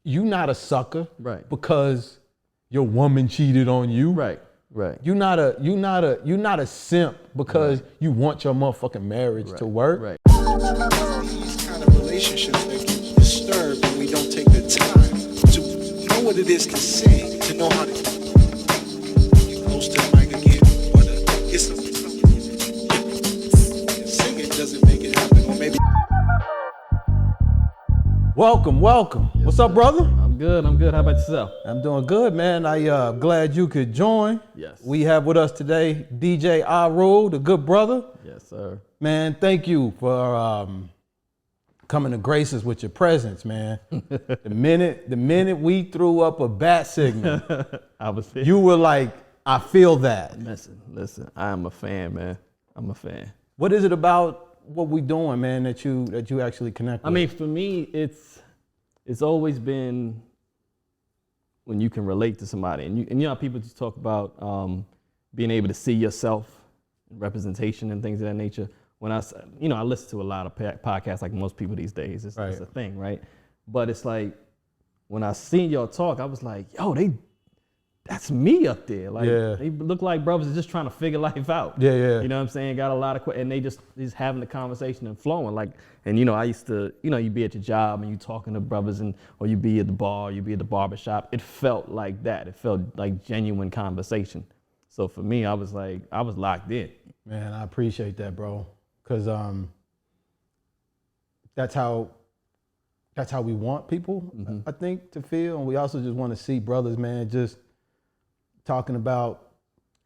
you not a sucker, Right. because your woman cheated on you. Right. You're not a simp because you want your motherfucking marriage to work. Right. These kind of relationships that get disturbed when we don't take the time to know what it is to sing, to know how to get close to the mic again, or to get something. Singing doesn't make it happen, or maybe. Welcome. Yes, What's up, sir. brother? I'm good. How about yourself? I'm doing good, man. I glad you could join. Yes. We have with us today DJ iRule, the good brother. Yes, sir. Man, thank you for coming to grace us with your presence, man. The minute we threw up a bat signal, I was you were like, I feel that. Listen. I am a fan, man. I'm a fan. What is it about what we doing, man, that you actually connect with? I mean, for me, it's always been when you can relate to somebody, and you know how people just talk about being able to see yourself, representation, and things of that nature. When I listen to a lot of podcasts, like most people these days. It's a thing, right? But it's like when I seen y'all talk, I was like, yo, that's me up there. Like, they look like brothers are just trying to figure life out. Yeah. You know what I'm saying? Got a lot of questions, and they just having the conversation and flowing. Like, and I used to, you be at your job and you talking to brothers, or you be at the bar, you be at the barbershop. It felt like that. It felt like genuine conversation. So for me, I was locked in. Man, I appreciate that, bro. Cause that's how we want people, I think, to feel. And we also just want to see brothers, man, just talking about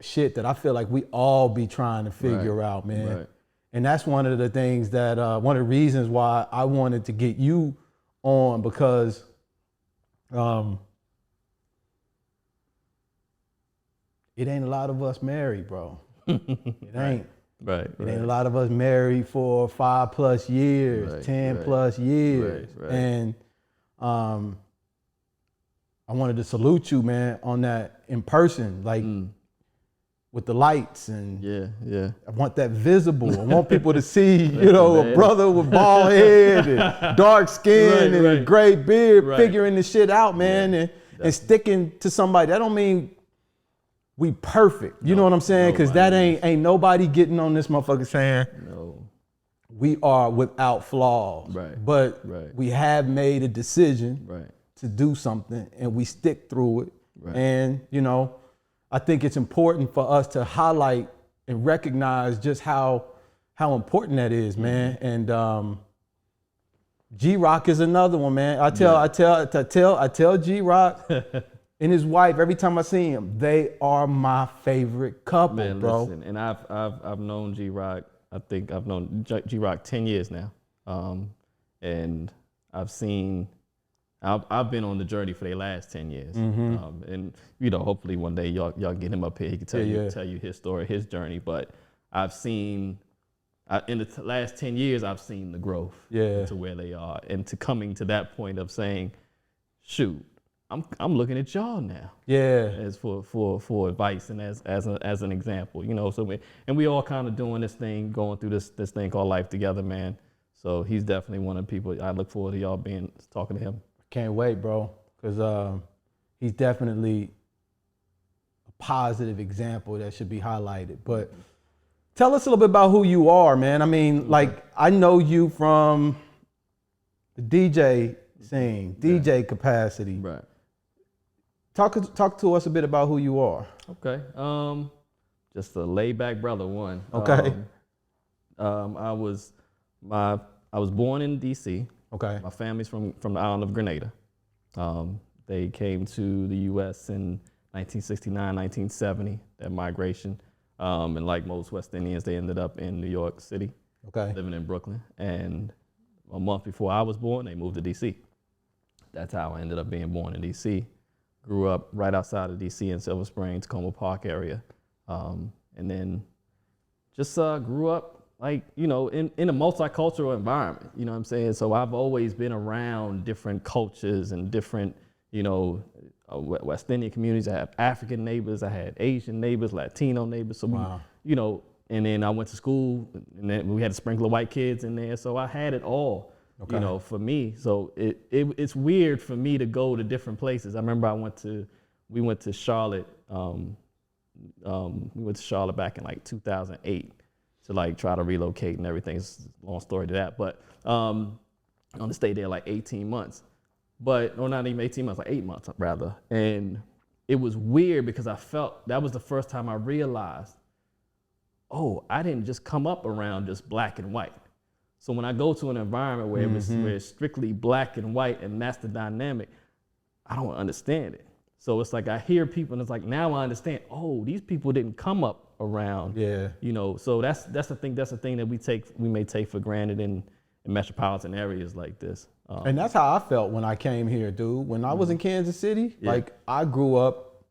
shit that I feel like we all be trying to figure out, man. Right. And that's one of the things that, one of the reasons why I wanted to get you on, because it ain't a lot of us married, bro. It ain't. Right. It ain't a lot of us married for 5+ years, 10+ years. Right. And I wanted to salute you, man, on that in person, like with the lights, and Yeah. I want that visible. I want people to see, a brother with bald head and dark skin and a gray beard figuring this shit out, man, and sticking to somebody. That don't mean we perfect. You know what I'm saying? Because that ain't nobody getting on this motherfucker saying we are without flaws. Right. But we have made a decision to do something, and we stick through it. Right. And, I think it's important for us to highlight and recognize just how important that is, man. And GRock is another one, man. I tell GRock and his wife, every time I see him, they are my favorite couple, Man, bro. listen, and I've known GRock. I think I've known GRock 10 years now, and I've been on the journey for the last 10 years, and hopefully one day y'all get him up here. He can tell you his story, his journey. But I've seen in the last 10 years, I've seen the growth to where they are, and to coming to that point of saying, shoot, I'm looking at y'all now. As for advice and as an example, So we all kind of doing this thing, going through this thing called life together, man. So he's definitely one of the people I look forward to y'all talking to him. Can't wait, bro, because he's definitely a positive example that should be highlighted. But tell us a little bit about who you are, man. I mean, like, I know you from the DJ scene, DJ capacity. Right. Talk to us a bit about who you are. Okay. Just a laid back brother, one. Okay. I was born in DC. Okay. My family's from the island of Grenada. They came to the U.S. in 1969, 1970, that migration. And like most West Indians, they ended up in New York City, living in Brooklyn. And a month before I was born, they moved to D.C. That's how I ended up being born in D.C. Grew up right outside of D.C. in Silver Spring, Tacoma Park area. And then just grew up in a multicultural environment, you know what I'm saying? So I've always been around different cultures and different, West Indian communities. I have African neighbors, I had Asian neighbors, Latino neighbors. So and then I went to school, and then we had a sprinkle of white kids in there. So I had it all. Okay. you know, for me. So it's weird for me to go to different places. I remember we went to Charlotte. We went to Charlotte back in like 2008 to like try to relocate and everything. It's a long story to that, but I only stayed there like 18 months. But, or not even 18 months, like 8 months rather. And it was weird because I felt that was the first time I realized, oh, I didn't just come up around just black and white. So when I go to an environment where where it's strictly black and white and that's the dynamic, I don't understand it. So it's like I hear people and it's like, now I understand, oh, these people didn't come up around. Yeah. You know, so that's the thing that we may take for granted in metropolitan areas like this. And that's how I felt when I came here, dude. When I was in Kansas City, like I grew up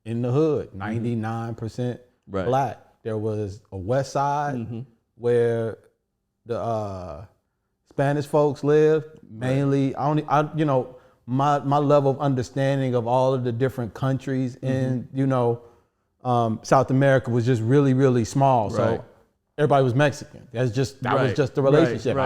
in the hood, 99% black. There was a west side where the Spanish folks lived, mainly. My level of understanding of all of the different countries in, South America was just really, really small. So everybody was Mexican. That was just the relationship.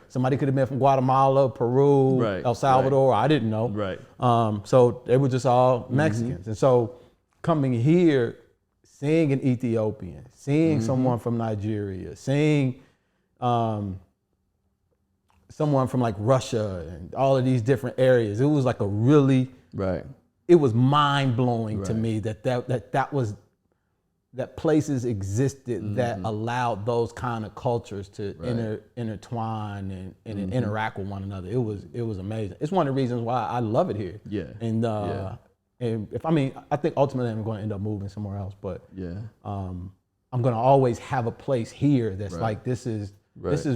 Somebody could have been from Guatemala, Peru, El Salvador. I didn't know. So they were just all Mexicans. And so coming here, seeing an Ethiopian, seeing someone from Nigeria, seeing someone from like Russia and all of these different areas, it was like a really, it was mind blowing to me that places existed that allowed those kind of cultures to intertwine and interact with one another. It was amazing. It's one of the reasons why I love it here. And I think ultimately I'm going to end up moving somewhere else, but I'm going to always have a place here that's like this is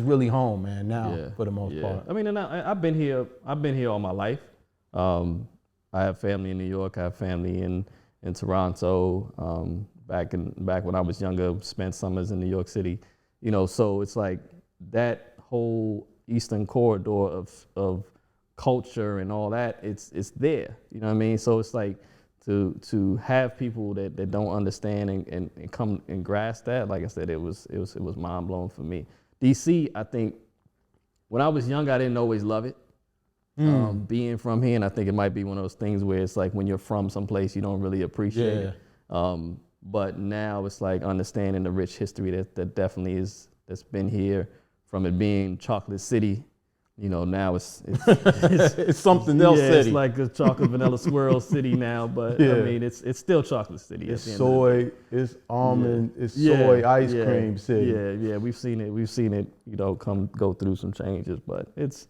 really home, man. Now for the most part. I mean, and I've been here all my life. I have family in New York. I have family in Toronto. Back when I was younger, spent summers in New York City, so it's like that whole Eastern corridor of culture and all that, it's there, you know what I mean? So it's like to have people that don't understand and come and grasp that, like I said, it was mind blowing for me. DC, I think when I was young, I didn't always love it. Being from here, and I think it might be one of those things where it's like when you're from someplace, you don't really appreciate it. But now it's like understanding the rich history that definitely that's been here, from it being Chocolate City, now it's it's something else city. It's like a chocolate vanilla swirl city now, but I mean it's still Chocolate City. It's soy, it's almond, it's soy ice cream city. Yeah, we've seen it, go through some changes, but it's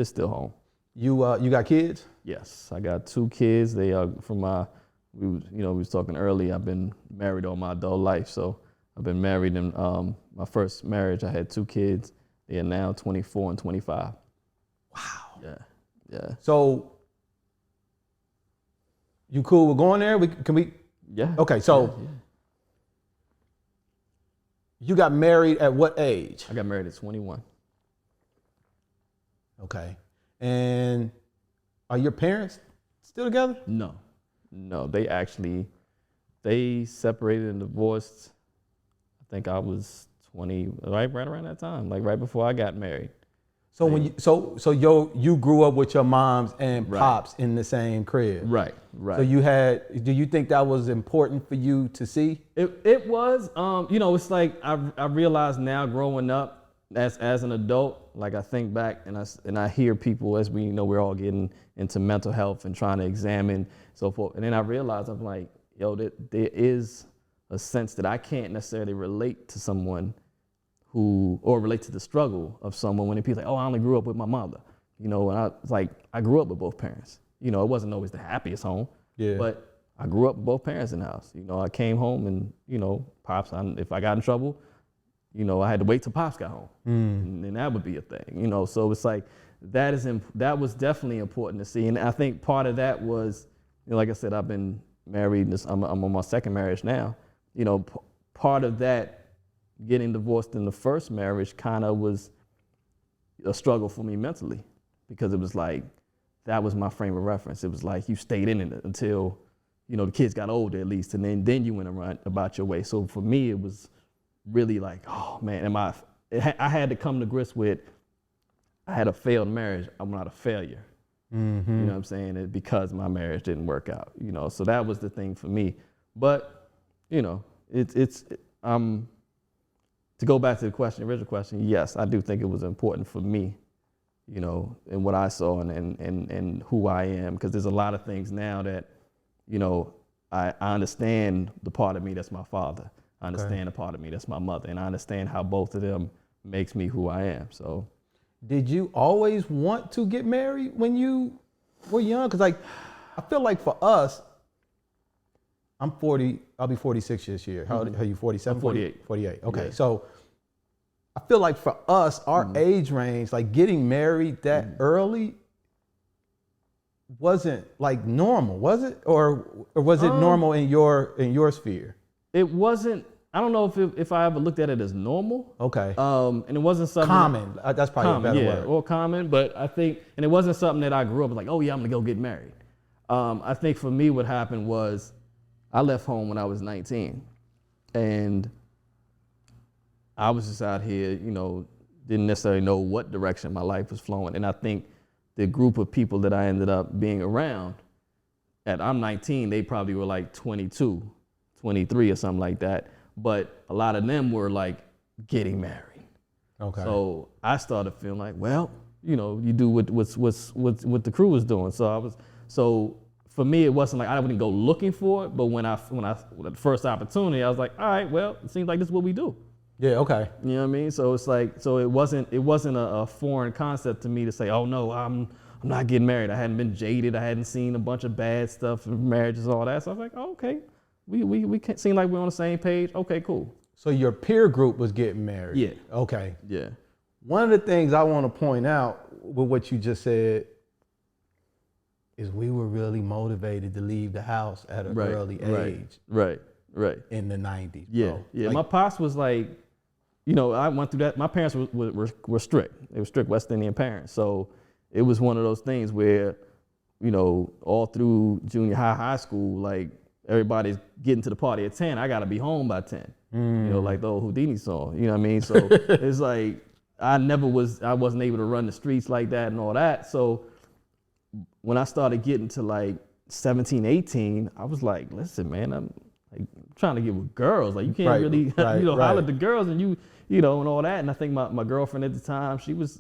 still home. You got kids? Yes, I got 2 kids. They are from we was talking earlier. I've been married all my adult life, so I've been married in my first marriage. I had 2 kids. They are now 24 and 25. Wow. Yeah. So you cool with going there? Can we? Yeah. Okay, so you got married at what age? I got married at 21. Okay. And are your parents still together? No, they separated and divorced. I think I was 20, right around that time, like right before I got married. So you grew up with your moms and pops in the same crib. Right. So do you think that was important for you to see? It was, it's like I realize now growing up as an adult, like I think back and I hear people, as we know, we're all getting into mental health and trying to examine so forth. And then I realize I'm like, there is a sense that I can't necessarily relate to someone or relate to the struggle of someone when people like, oh, I only grew up with my mother, and I grew up with both parents. It wasn't always the happiest home, but I grew up with both parents in the house. I came home and, Pops, if I got in trouble, I had to wait till Pops got home, and that would be a thing, so it's like, that was definitely important to see. And I think part of that was, like I said, I've been married, I'm on my second marriage now, part of that, getting divorced in the first marriage kind of was a struggle for me mentally, because it was like, that was my frame of reference. It was like you stayed in it until, the kids got older at least, and then you went around about your way. So for me, it was really like, oh man, I had to come to grips with, I had a failed marriage, I'm not a failure. Mm-hmm. You know what I'm saying? It's because my marriage didn't work out, you know? So that was the thing for me. But, you know, to go back to the question, original question, yes, I do think it was important for me, you know, and what I saw and who I am, because there's a lot of things now that, you know, I understand the part of me that's my father. I understand the part of me that's my mother, and I understand how both of them makes me who I am. So, did you always want to get married when you were young? Because like, I feel like for us, I'm 40, I'll be 46 this year. How old are you, 47? I'm 48. 48, okay. Yeah. So I feel like for us, our age range, like getting married that early wasn't like normal, was it? Or was it normal in your sphere? It wasn't, I don't know if I ever looked at it as normal. Okay. And it wasn't something Common, that's probably a better word. Or common, but I think, and it wasn't something that I grew up like, oh yeah, I'm gonna go get married. I think for me what happened was I left home when I was 19, and I was just out here, you know, didn't necessarily know what direction my life was flowing. And I think the group of people that I ended up being around, I'm 19, they probably were like 22, 23 or something like that. But a lot of them were like getting married. Okay. So I started feeling like, well, you know, you do what the crew was doing. So for me, it wasn't like I wouldn't go looking for it, but when the first opportunity, I was like, all right, well, it seems like this is what we do. Yeah, okay. You know what I mean? So it's like, so it wasn't a foreign concept to me to say, oh no, I'm not getting married. I hadn't been jaded. I hadn't seen a bunch of bad stuff in marriages, all that. So I was like, oh, okay, we seem like we're on the same page. Okay, cool. So your peer group was getting married? Yeah. Okay. Yeah. One of the things I want to point out with what you just said is we were really motivated to leave the house at an early age. Right. In the 90s. Yeah. Bro. Yeah. Like, my pops was like, you know, I went through that. My parents were strict. They were strict West Indian parents. So it was one of those things where, you know, all through junior high school, like everybody's getting to the party at 10. I got to be home by 10. You know, like the old Houdini song. You know what I mean? So it's like I wasn't able to run the streets like that and all that. So when I started getting to like 17, 18, I was like, listen, man, I'm like trying to get with girls. Like you can't really, holler at the girls and you know, and all that. And I think my girlfriend at the time, she was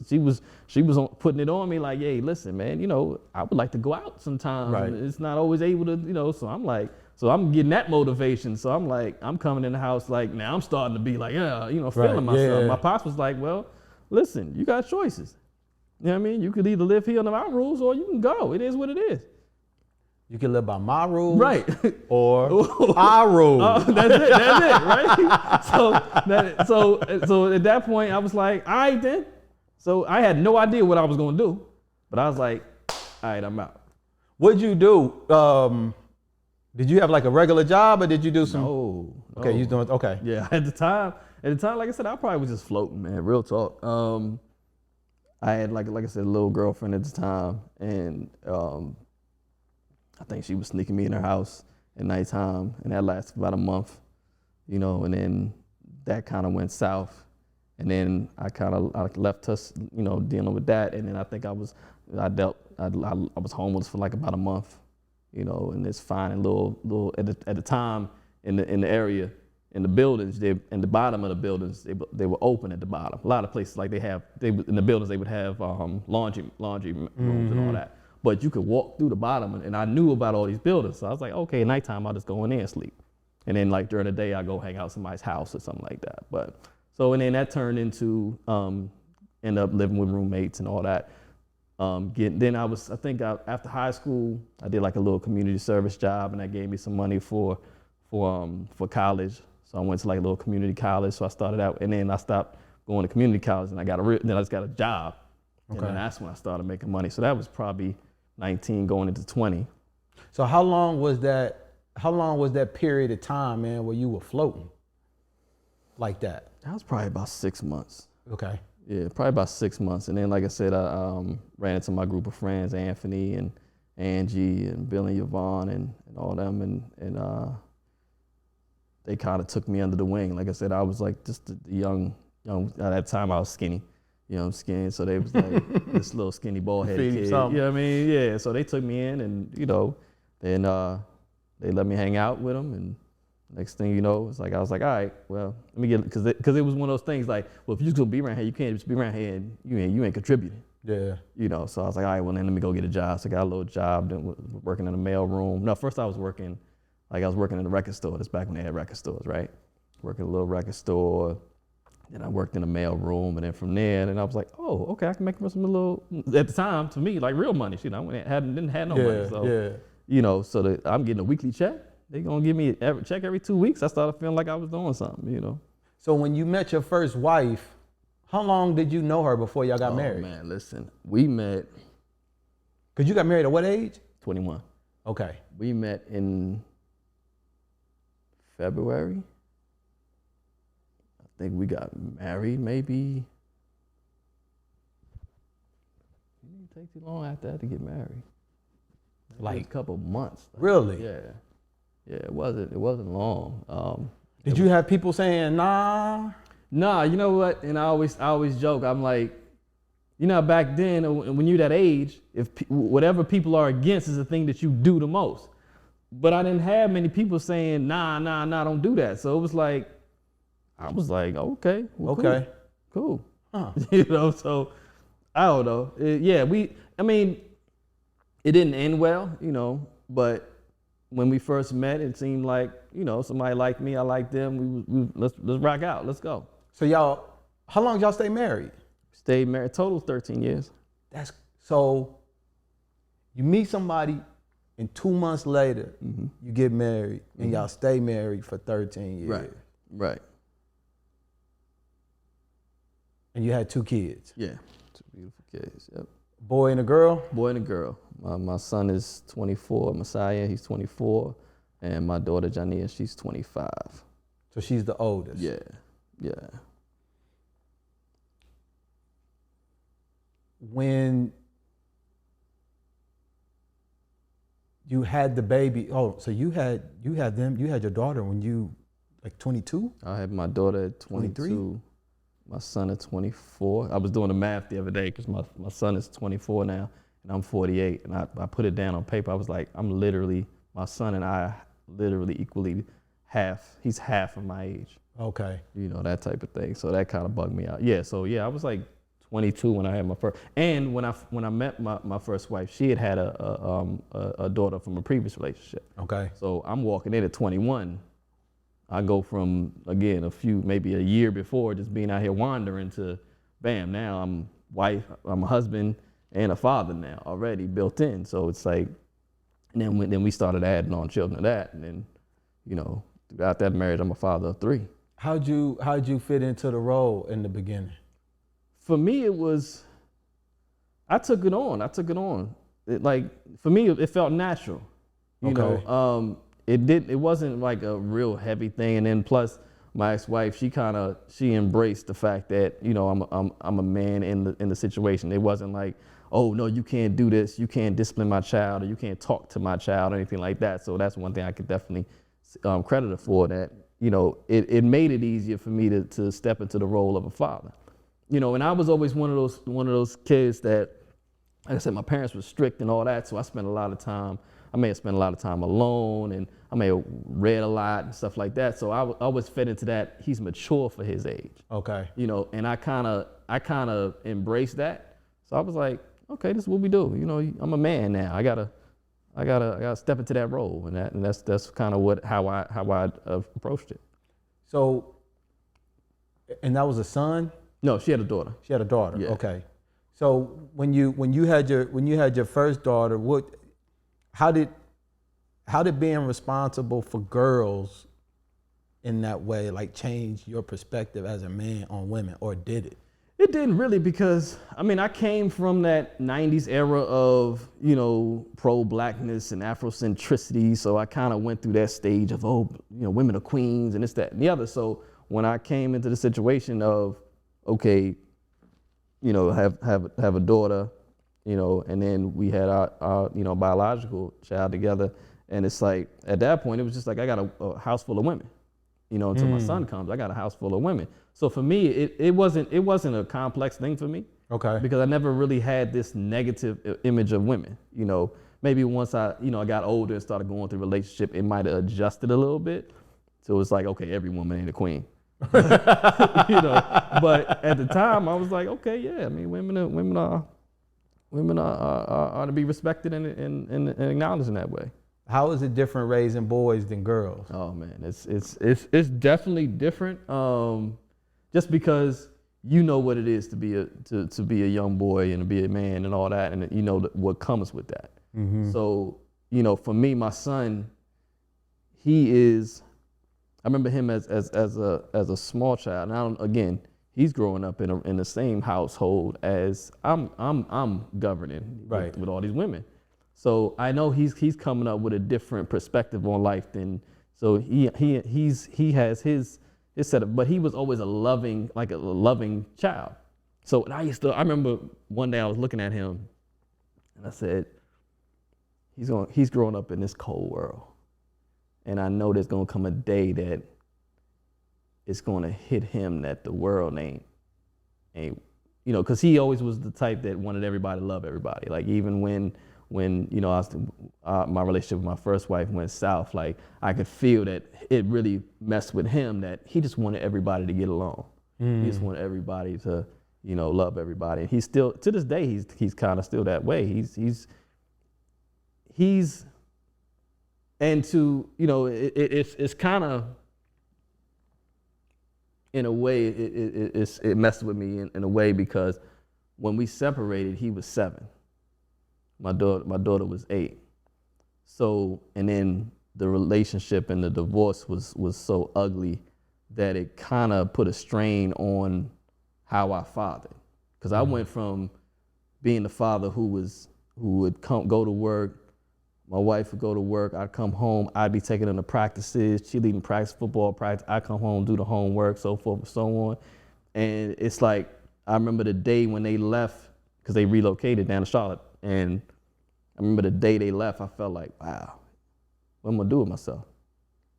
putting it on me like, hey, listen, man, you know, I would like to go out sometimes. Right. And it's not always able to, you know, so I'm like, so I'm getting that motivation. So I'm like, I'm coming in the house like, now I'm starting to be like, yeah, you know, feeling myself. Yeah. My pops was like, well, listen, you got choices. You know what I mean? You could either live here under my rules or you can go. It is what it is. You can live by my rules, right? Or our rules. That's it, right? So at that point, I was like, all right then. So I had no idea what I was gonna do, but I was like, all right, I'm out. What'd you do? Did you have like a regular job or did you do some? No. Okay, you doing okay? Yeah, at the time, like I said, I probably was just floating, man. Real talk. I had like I said, a little girlfriend at the time, and I think she was sneaking me in her house at nighttime, and that lasted about a month, you know, and then that kind of went south, and then I left us, you know, dealing with that, and then I think I was homeless for like about a month, you know, and it's finding little at the time in the area, in the buildings, in the bottom of the buildings, they were open at the bottom. A lot of places like in the buildings they would have laundry rooms and all that. But you could walk through the bottom, and I knew about all these buildings. So I was like, okay, at nighttime I'll just go in there and sleep. And then like during the day I go hang out at somebody's house or something like that. But so, and then that turned into end up living with roommates and all that. After high school, I did like a little community service job, and that gave me some money for college. So I went to like a little community college. So I started out, and then I stopped going to community college, and then I just got a job. Okay. And then that's when I started making money. So that was probably 19 going into 20. So how long was that period of time, man, where you were floating like that? That was probably about 6 months. Okay. Yeah, probably about 6 months. And then, like I said, I ran into my group of friends, Anthony and Angie and Bill and Yvonne and all them. And they kind of took me under the wing. Like I said, I was like just a young, at that time I was skinny. You know, I'm skinny, so they was like this little skinny bald-headed Feed him kid. something. You know what I mean? Yeah, so they took me in and, you know, then they let me hang out with them, and next thing you know, it's like, I was like, all right, well, let me get, because it was one of those things like, well, if you're just gonna be around here, you can't just be around here and you ain't contributing. Yeah. You know, so I was like, all right, well, then let me go get a job. So I got a little job, then working in the mail room. No, first I was working in the record store. That's back when they had record stores, right? Working in a little record store. Then I worked in the mail room, and then from there, and I was like, oh, okay, I can make some little, at the time, to me, like real money. You know, I didn't have no money. So, you know, so I'm getting a weekly check. They gonna give me a check every 2 weeks. I started feeling like I was doing something, you know. So when you met your first wife, how long did you know her before y'all got married? Oh man, listen, we met. Cause you got married at what age? 21. Okay. We met in February. I think we got married maybe. It didn't take too long after that to get married. Like a couple months. Really? Yeah. Yeah, it wasn't long. Did you have people saying, nah? Nah, you know what? And I always joke. I'm like, you know, back then when you're that age, whatever people are against is the thing that you do the most. But I didn't have many people saying, nah, don't do that. So it was like, I was like, okay, well, Okay. cool. Huh. You know, so I don't know. It didn't end well, you know, but when we first met, it seemed like, you know, somebody liked me, I liked them. Let's rock out, let's go. So y'all, how long y'all stay married? Stayed married, total 13 years. So you meet somebody and 2 months later, you get married and y'all stay married for 13 years. Right. And you had 2 kids. Yeah, 2 beautiful kids, yep. Boy and a girl? Boy and a girl. My son is 24, Messiah, he's 24, and my daughter, Jania, she's 25. So she's the oldest. Yeah. When you had the baby, so you had your daughter when you, like 22? I had my daughter at 22. 23? My son at 24. I was doing the math the other day because my son is 24 now and I'm 48. And I put it down on paper. I was like, my son and I literally equally he's half of my age. Okay. You know, that type of thing. So that kind of bugged me out. Yeah, so yeah, I was like 22 when I had my first. And when I met my first wife, she had a daughter from a previous relationship. Okay. So I'm walking in at 21. I go from, again, maybe a year before, just being out here wandering to, bam, now I'm a husband and a father now already built in. So it's like, and then we started adding on children to that. And then, you know, throughout that marriage, I'm a father of 3. How'd you fit into the role in the beginning? For me, I took it on. For me, it felt natural, you know. It wasn't like a real heavy thing, and then plus my ex-wife, she embraced the fact that, you know, I'm a man in the situation. It wasn't like, oh no, you can't do this, you can't discipline my child, or you can't talk to my child, or anything like that. So that's one thing I could definitely credit her for. That, you know, it made it easier for me to step into the role of a father. You know, and I was always one of those kids that, like I said, my parents were strict and all that, so I may have spent a lot of time alone, and I may have read a lot and stuff like that. So I always fit into that. He's mature for his age. Okay. You know, and I kind of embraced that. So I was like, okay, this is what we do. You know, I'm a man now. I gotta step into that role, and that's kind of how I approached it. So, and that was a son? No, she had a daughter. She had a daughter. Yeah. Okay. So when you had your first daughter, how did being responsible for girls in that way like change your perspective as a man on women, or did it? It didn't really, because I came from that 90s era of, you know, pro-blackness and Afrocentricity, so I kind of went through that stage of, women are queens and this, that, and the other. So when I came into the situation of, okay, you know, have a daughter, you know, and then we had our biological child together, and it's like, at that point, it was just like, I got a house full of women. until my son comes. I got a house full of women. So for me, it wasn't a complex thing for me. Okay. Because I never really had this negative image of women. Maybe once I got older and started going through a relationship, it might have adjusted a little bit. So it's like, okay, every woman ain't a queen. But at the time I was like, okay, yeah, I mean, women are to be respected and acknowledged in that way. How is it different raising boys than girls? Oh man, it's definitely different. Just because you know what it is to be a young boy and to be a man and all that, and you know what comes with that. Mm-hmm. So for me, my son, I remember him as a small child. Now again, he's growing up in the same household as I'm governing with all these women. So I know he's coming up with a different perspective on life than, so he has his setup, but he was always a loving child. So I remember one day I was looking at him and I said, he's growing up in this cold world. And I know there's gonna come a day that it's gonna hit him that the world ain't, because he always was the type that wanted everybody to love everybody. Like even when my relationship with my first wife went south, like I could feel that it really messed with him, that he just wanted everybody to get along. He just wanted everybody to, love everybody. And he's still, to this day, he's kind of still that way. He's and to, it's kind of, in a way, it messed with me in a way, because when we separated, he was 7. My daughter was 8. So, and then the relationship and the divorce was so ugly that it kind of put a strain on how I fathered. Because I went from being the father who would go to work, my wife would go to work, I'd come home, I'd be taking them to practices, cheerleading practice, football practice, I'd come home, do the homework, so forth and so on. And it's like, I remember the day when they left, because they relocated down to Charlotte, and I remember the day they left, I felt like, wow, what am I gonna do with myself?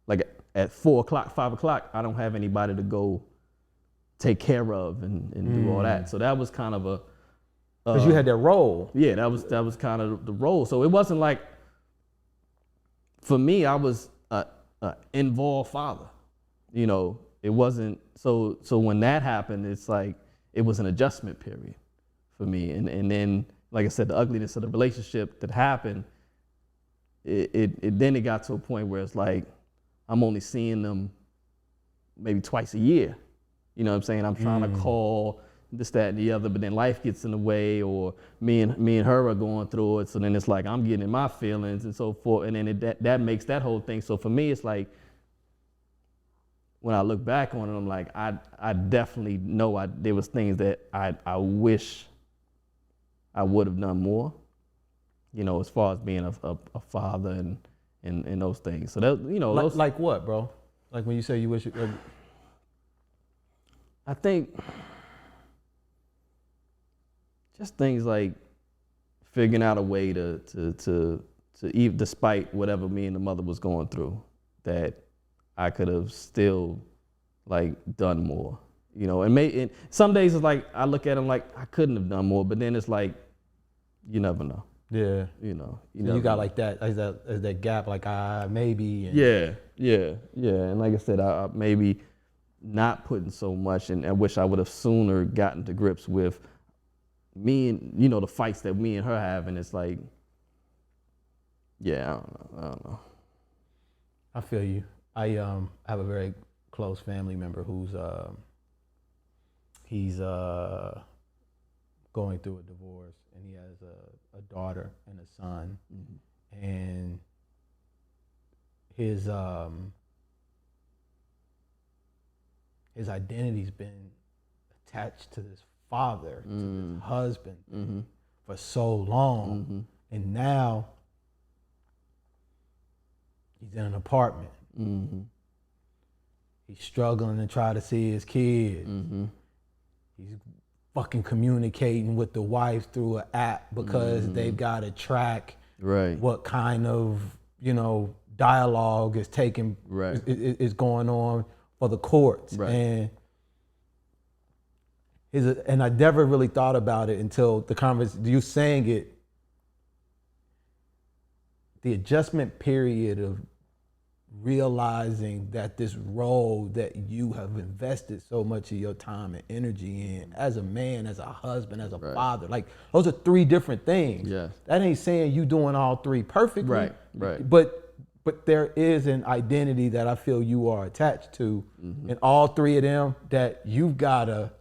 Like at 4 o'clock, 5 o'clock, I don't have anybody to go take care of and do all that. So that was kind of because you had that role. Yeah, that was kind of the role. So it wasn't like, for me, I was a involved father. It wasn't, so when that happened, it's like, it was an adjustment period for me. And then, like I said, the ugliness of the relationship that happened, then it got to a point where it's like, I'm only seeing them maybe twice a year. You know what I'm saying? I'm trying to call this, that, and the other, but then life gets in the way, or me and her are going through it. So then it's like, I'm getting in my feelings and so forth. And then that makes that whole thing. So for me, it's like, when I look back on it, I'm like, I definitely know there was things that I wish I would have done more, as far as being a father and those things. So that, those, like what, bro? Like when you say you wish it, I think just things like figuring out a way to even, despite whatever me and the mother was going through, that I could have still like done more, and some days it's like, I look at them like I couldn't have done more, but then it's like, you never know. Yeah. You got like that, as that gap, like maybe. And Yeah. And like I said, I maybe not putting so much, and I wish I would have sooner gotten to grips with me and, the fights that me and her have. And it's like, yeah, I don't know. I feel you. I have a very close family member who's he's going through a divorce, and he has a daughter and a son, and his identity's been attached to this father, to this husband for so long, and now he's in an apartment. He's struggling to try to see his kids. He's fucking communicating with the wife through an app because they've got to track what kind of, dialogue is taking, is going on for the courts. Right. And I never really thought about it until the conversation, you saying it, the adjustment period of realizing that this role that you have invested so much of your time and energy in as a man, as a husband, as a father, like those are three different things. Yeah. That ain't saying you doing all three perfectly. Right. But there is an identity that I feel you are attached to in all three of them that you've gotta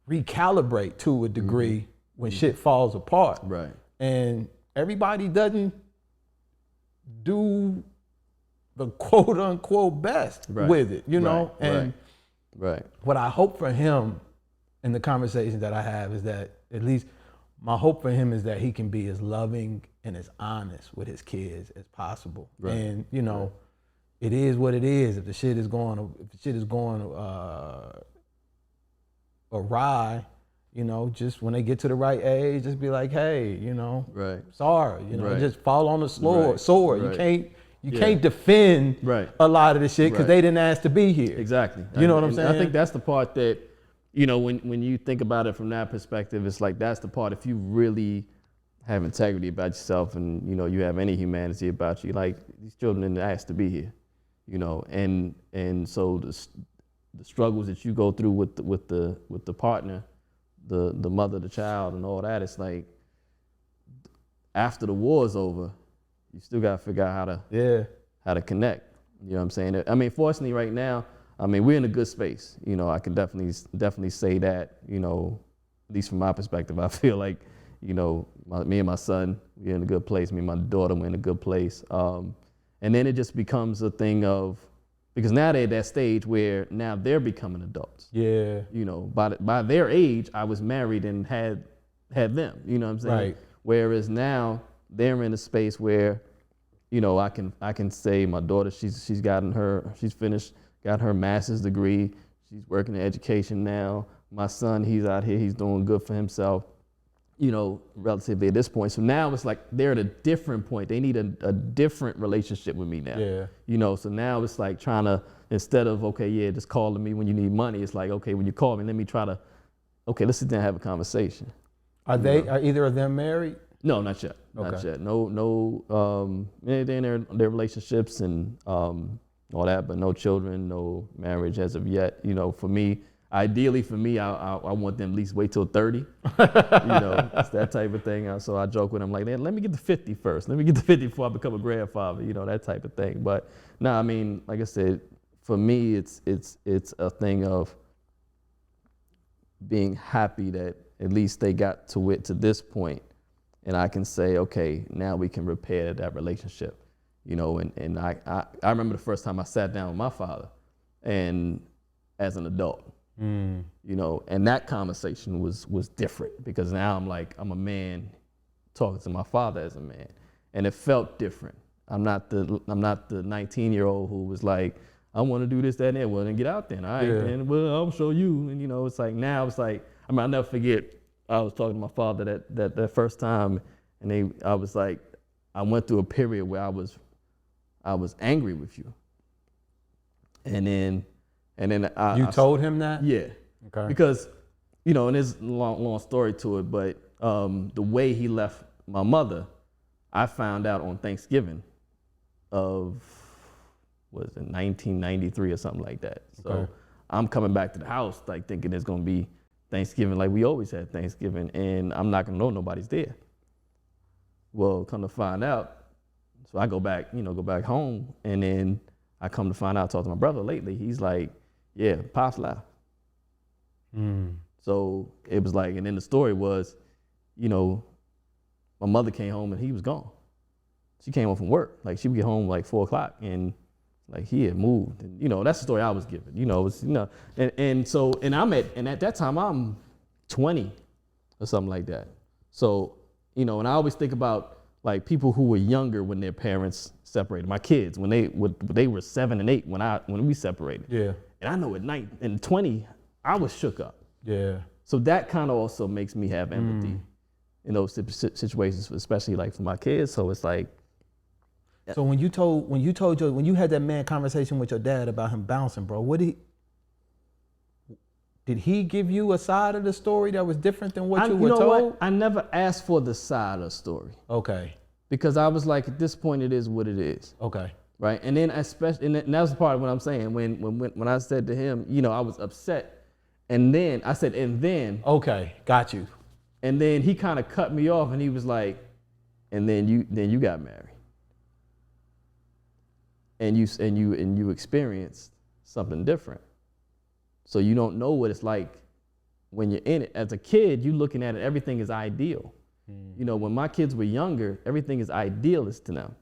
recalibrate to a degree when shit falls apart. Right. And everybody doesn't do the quote unquote best with it, you know? And what I hope for him in the conversations that I have is that, at least my hope for him is that he can be as loving and as honest with his kids as possible. And you know, it is what it is. If the shit is going awry, you know, just when they get to the right age, just be like, hey, you know, sorry, you know, just fall on the sword. You can't defend a lot of the shit because they didn't ask to be here. Exactly. You know what I'm saying? I think that's the part that, you know, when you think about it from that perspective, it's like that's the part. If you really have integrity about yourself and, you know, you have any humanity about you, like these children didn't ask to be here, you know, and so the struggles that you go through with the partner, the mother, the child, and all that, it's like after the war's over, you still gotta figure out how to connect. You know what I'm saying? I mean, fortunately, right now, I mean, we're in a good space. You know, I can definitely say that. You know, at least from my perspective, I feel like, you know, me and my son, we're in a good place. Me and my daughter, we're in a good place. And then it just becomes a thing of, because now they're at that stage where now they're becoming adults. Yeah. You know, by their age, I was married and had them. You know what I'm saying? Right. Whereas now they're in a space where, you know, I can say my daughter, she's finished, got her master's degree. She's working in education now. My son, he's out here, he's doing good for himself, you know, relatively at this point. So now it's like they're at a different point. They need a different relationship with me now. Yeah. You know, so now it's like trying to, instead of, okay, yeah, just calling me when you need money, it's like, okay, when you call me, let me try to, okay, let's sit down and have a conversation. Are either of them married? No, not yet. Not yet. No. They're in their relationships and all that, but no children, no marriage as of yet. You know, for me, ideally for me, I want them at least wait till 30. You know, it's that type of thing. So I joke with them like, let me get to 50 first. Let me get to 50 before I become a grandfather. You know, that type of thing. But no, I mean, like I said, for me, it's a thing of being happy that at least they got to this point. And I can say, okay, now we can repair that relationship, you know. And I remember the first time I sat down with my father, and as an adult, you know, and that conversation was different because now I'm a man talking to my father as a man, and it felt different. I'm not the 19-year-old who was like, I want to do this, that, and that. Well, then get out then, all right, and well, I'll show you. And you know, it's like now it's like, I mean, I'll never forget. I was talking to my father that first time, and I was like, I went through a period where I was angry with you, and then you told him that? Yeah. Okay. Because, you know, and there's a long story to it, but the way he left my mother, I found out on Thanksgiving of, what is it, 1993 or something like that. So I'm coming back to the house like thinking it's gonna be Thanksgiving like we always had Thanksgiving, and I'm not gonna know nobody's there. Well, come to find out, so I go back home, and then I come to find out, talk to my brother lately, he's like, yeah, Pop's left. So it was like, and then the story was, you know, my mother came home and he was gone. She came home from work, like she would get home like 4 o'clock, and like he had moved, and you know, that's the story I was given. You know, it was, you know, and at that time I'm 20 or something like that. So, you know, and I always think about like people who were younger when their parents separated. My kids, when they were 7 and 8 when we separated. Yeah. And I know at 20, I was shook up. Yeah. So that kind of also makes me have empathy in those situations, especially like for my kids. So it's like, So when you had that man conversation with your dad about him bouncing, bro, did he give you a side of the story that was different than what you were told? What? I never asked for the side of the story. Okay. Because I was like, at this point, it is what it is. Okay. Right. And then and that was part of what I'm saying. When I said to him, I was upset. And then I said, and then. Okay. Got you. And then he kind of cut me off and he was like, and then you got married. And you experienced something different. So you don't know what it's like when you're in it. As a kid, you looking at it, everything is ideal. When my kids were younger, everything is idealist to them.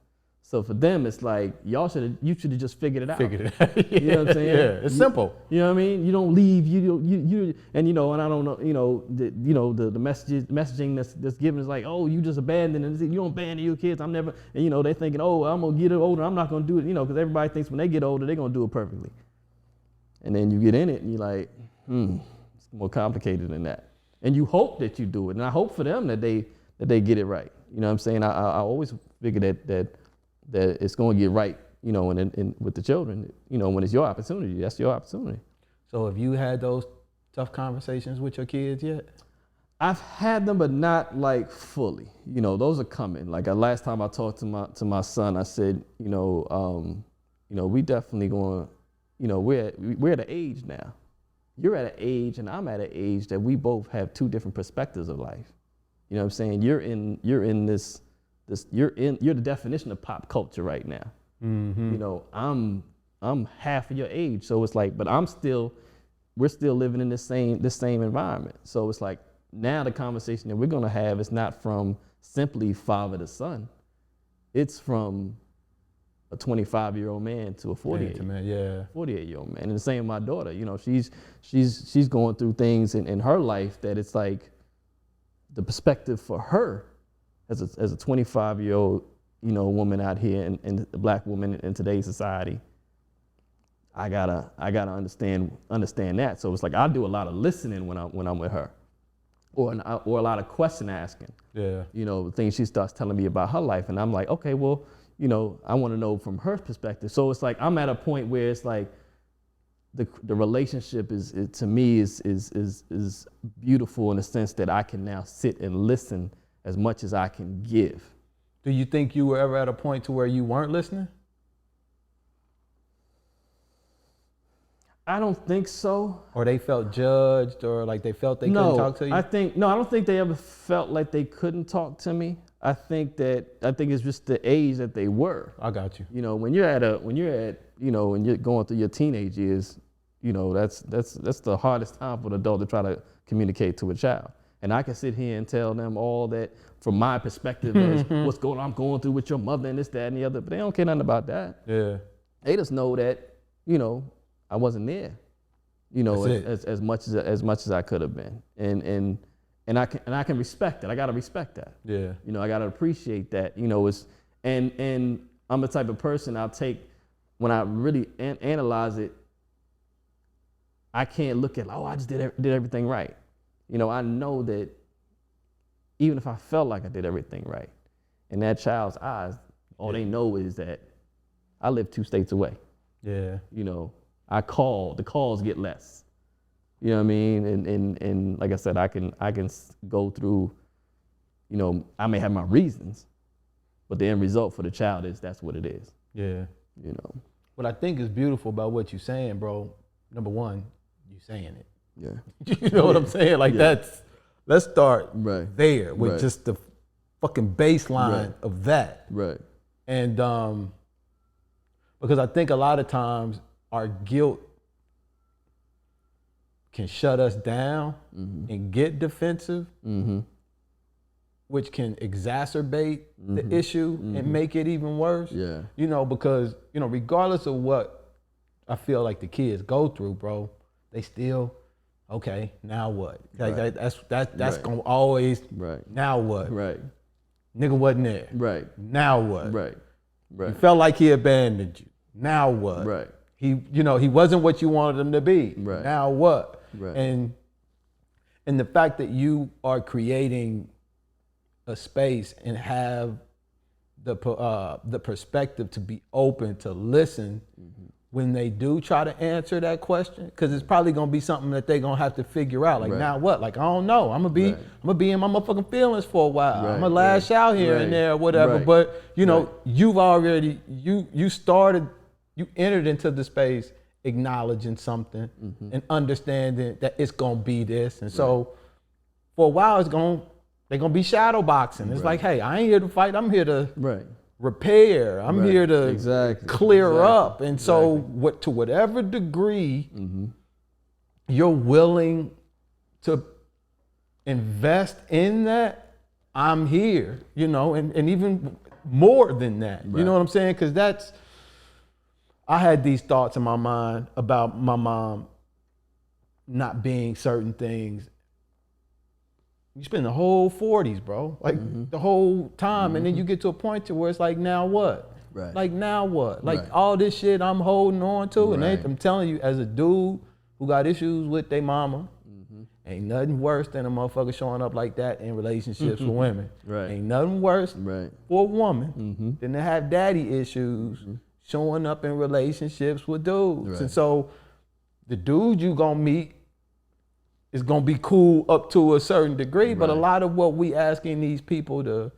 So for them, it's like, you should have just figured it out. Yeah. You know what I'm saying? Yeah, it's simple. You know what I mean? You don't leave, and I don't know, the messaging that's given is like, oh, you just abandoned, and you don't abandon your kids. I'm never, and they're thinking, oh, I'm gonna get older, I'm not gonna do it, because everybody thinks when they get older, they're gonna do it perfectly. And then you get in it and you're like, it's more complicated than that. And you hope that you do it. And I hope for them that they get it right. You know what I'm saying? I always figure that it's going to get right, and with the children, when it's your opportunity, that's your opportunity. So have you had those tough conversations with your kids yet? I've had them, but not like fully. Those are coming. Like last time I talked to my son, I said, we definitely going to, we're at an age now. You're at an age and I'm at an age that we both have two different perspectives of life. You know what I'm saying? You're in this you're the definition of pop culture right now. Mm-hmm. I'm half of your age. So it's like, but we're still living in this same environment. So it's like now the conversation that we're gonna have is not from simply father to son. It's from a 25-year-old man to a 48-year-old man. And the same with my daughter. She's going through things in her life that it's like the perspective for her as a 25-year-old, woman out here and a black woman in today's society. I gotta understand that. So it's like I do a lot of listening when I'm with her, or a lot of question asking. Yeah. Things she starts telling me about her life, and I'm like, okay, well, I want to know from her perspective. So it's like I'm at a point where it's like the relationship is to me is beautiful in the sense that I can now sit and listen as much as I can give. Do you think you were ever at a point to where you weren't listening? I don't think so. Or they felt judged, or like they felt they couldn't talk to you? I don't think they ever felt like they couldn't talk to me. I think it's just the age that they were. I got you. When you're going through your teenage years, that's the hardest time for an adult to try to communicate to a child. And I can sit here and tell them all that from my perspective as what's going on, I'm going through with your mother and this, that, and the other, but they don't care nothing about that. Yeah. They just know that, I wasn't there, as much as I could have been. And I can respect that. I gotta respect that. Yeah. I gotta appreciate that. And I'm the type of person I'll take when I really analyze it. I can't look at I just did everything right. I know that even if I felt like I did everything right, in that child's eyes, all they know is that I live 2 states away. Yeah. The calls get less. You know what I mean? And like I said, I can go through, I may have my reasons, but the end result for the child is that's what it is. Yeah. What I think is beautiful about what you're saying, bro, number one, you saying it. Yeah. You know what I'm saying? Like let's start there with just the fucking baseline of that. Right. And because I think a lot of times our guilt can shut us down and get defensive, which can exacerbate the issue and make it even worse. Yeah. Because, regardless of what I feel like the kids go through, bro, they still, okay, now what? Like that's gonna always, now what? Right. Nigga wasn't there. Right. Now what? Right. You felt like he abandoned you. Now what? Right. He wasn't what you wanted him to be. Right. Now what? Right. And the fact that you are creating a space and have the perspective to be open to listen when they do try to answer that question, because it's probably gonna be something that they're gonna have to figure out. Like, now what? Like, I don't know. I'm gonna be in my motherfucking feelings for a while. I'm gonna lash out here and there, or whatever. But you know, you've already you entered into the space acknowledging something and understanding that it's gonna be this. And so for a while they're gonna be shadow boxing. It's like, hey, I ain't here to fight. I'm here to repair. I'm here to clear up. And so to whatever degree you're willing to invest in that, I'm here, you know, and even more than that. You know what I'm saying? Because I had these thoughts in my mind about my mom not being certain things. You spend the whole 40s, bro, like the whole time. And then you get to a point to where it's like, now what? Like, now what? Like, all this shit I'm holding on to. And I'm telling you, as a dude who got issues with their mama, ain't nothing worse than a motherfucker showing up like that in relationships with women. Ain't nothing worse for a woman than to have daddy issues showing up in relationships with dudes. And so the dude you gonna meet is gonna be cool up to a certain degree, but a lot of what we asking these people to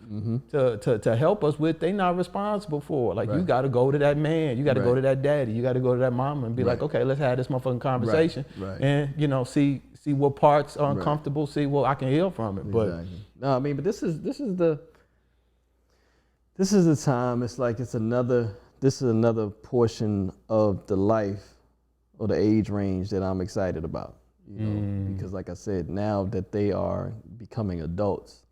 help us with, they not responsible for. Like, you gotta go to that man, you gotta go to that daddy, you gotta go to that mama and be like, okay, let's have this motherfucking conversation and, you know, see what parts are uncomfortable, see what I can heal from it. But no, I mean, but this is the time. It's like this is another portion of the life or the age range that I'm excited about. You know, because like I said, now that they are becoming adults,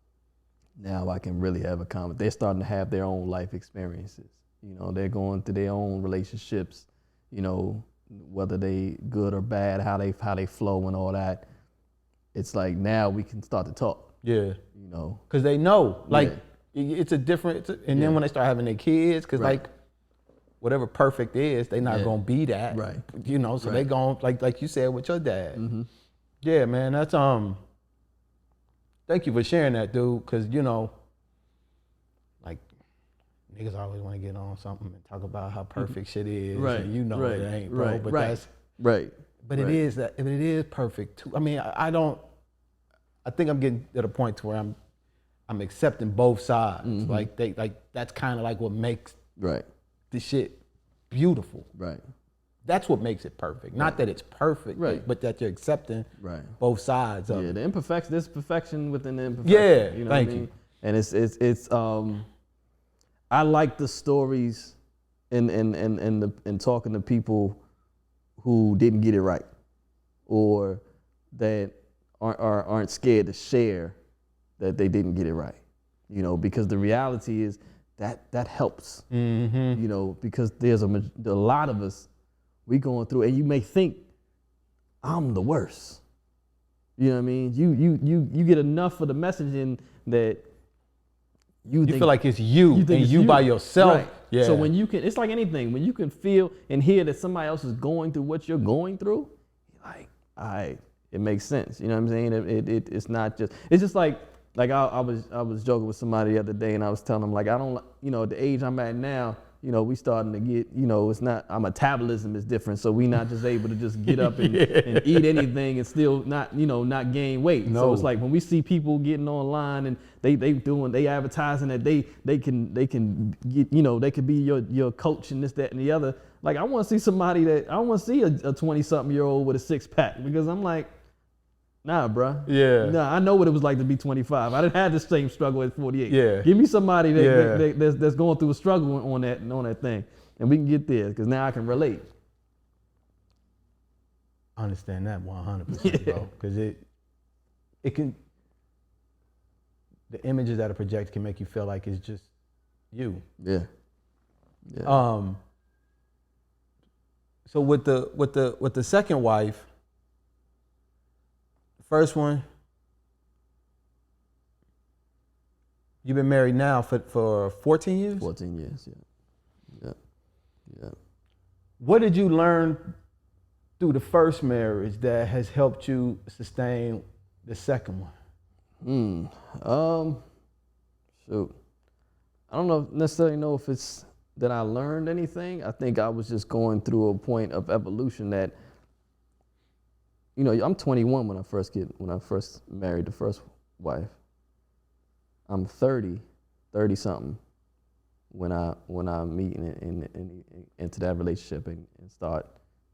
now I can really have a comment. They're starting to have their own life experiences. You know, they're going through their own relationships, you know, whether they good or bad, how they flow and all that. It's like now we can start to talk. You know. Because they know, like, it's a different, and then when they start having their kids, because like, whatever perfect is, they not gonna be that, you know. So they gon' like you said with your dad. Yeah, man, that's thank you for sharing that, dude. Because, you know, like, niggas always want to get on something and talk about how perfect shit is, and you know it ain't, bro. But that's But it is that. It is perfect too. I mean, I think I'm getting to the point to where I'm accepting both sides. Like that's kind of like what makes the shit beautiful. That's what makes it perfect. Not that it's perfect, but that you're accepting both sides of it. The imperfection, there's perfection within the imperfection. You know thank what I mean? you. And it's I like the stories and talking to people who didn't get it right, or that aren't scared to share that they didn't get it right. You know, because the reality is that helps. You know, because there's a lot of us, we going through, and you may think I'm the worst. You know what I mean? You get enough of the messaging that you feel like it's you and you by yourself. Yeah. So when you can, it's like anything. When you can feel and hear that somebody else is going through what you're going through, you're like, all right, it makes sense. You know what I'm saying? It's not just. It's just like I was joking with somebody the other day, and I was telling them, like, I don't, you know, at the age I'm at now, you know, we starting to get, you know, it's not, our metabolism is different, so we not just able to just get up and eat anything and still not, you know, not gain weight. No. So it's like when we see people getting online and they advertising that they can get, you know, they could be your coach and this, that, and the other. Like, I want to see somebody I want to see a 20-something-year-old with a 6-pack, because I'm like, nah, bro. Nah, I know what it was like to be 25. I didn't have the same struggle at 48. Give me somebody that's going through a struggle on that thing, and we can get there, because now I can relate. I understand that 100%, bro. Because it can, the images that are projected can make you feel like it's just you. So with the second wife. First one, you've been married now for 14 years? 14 years, yeah. What did you learn through the first marriage that has helped you sustain the second one? Shoot. I don't necessarily know if it's that I learned anything. I think I was just going through a point of evolution that, you know, I'm 21 when I first married the first wife. I'm 30 something when I meet into that relationship and start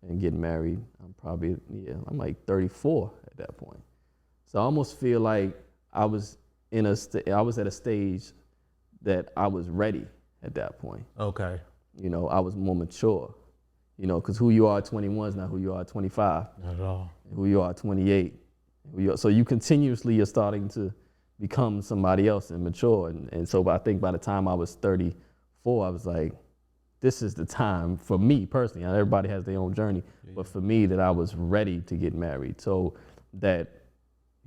and get married. I'm like 34 at that point. So I almost feel like I was at a stage that I was ready at that point. Okay. You know, I was more mature. You know, because who you are at 21 is not who you are at 25. Not at all. Who you are at 28. So you continuously are starting to become somebody else and mature. And so I think by the time I was 34, I was like, this is the time for me personally. Everybody has their own journey, but for me that I was ready to get married. So that,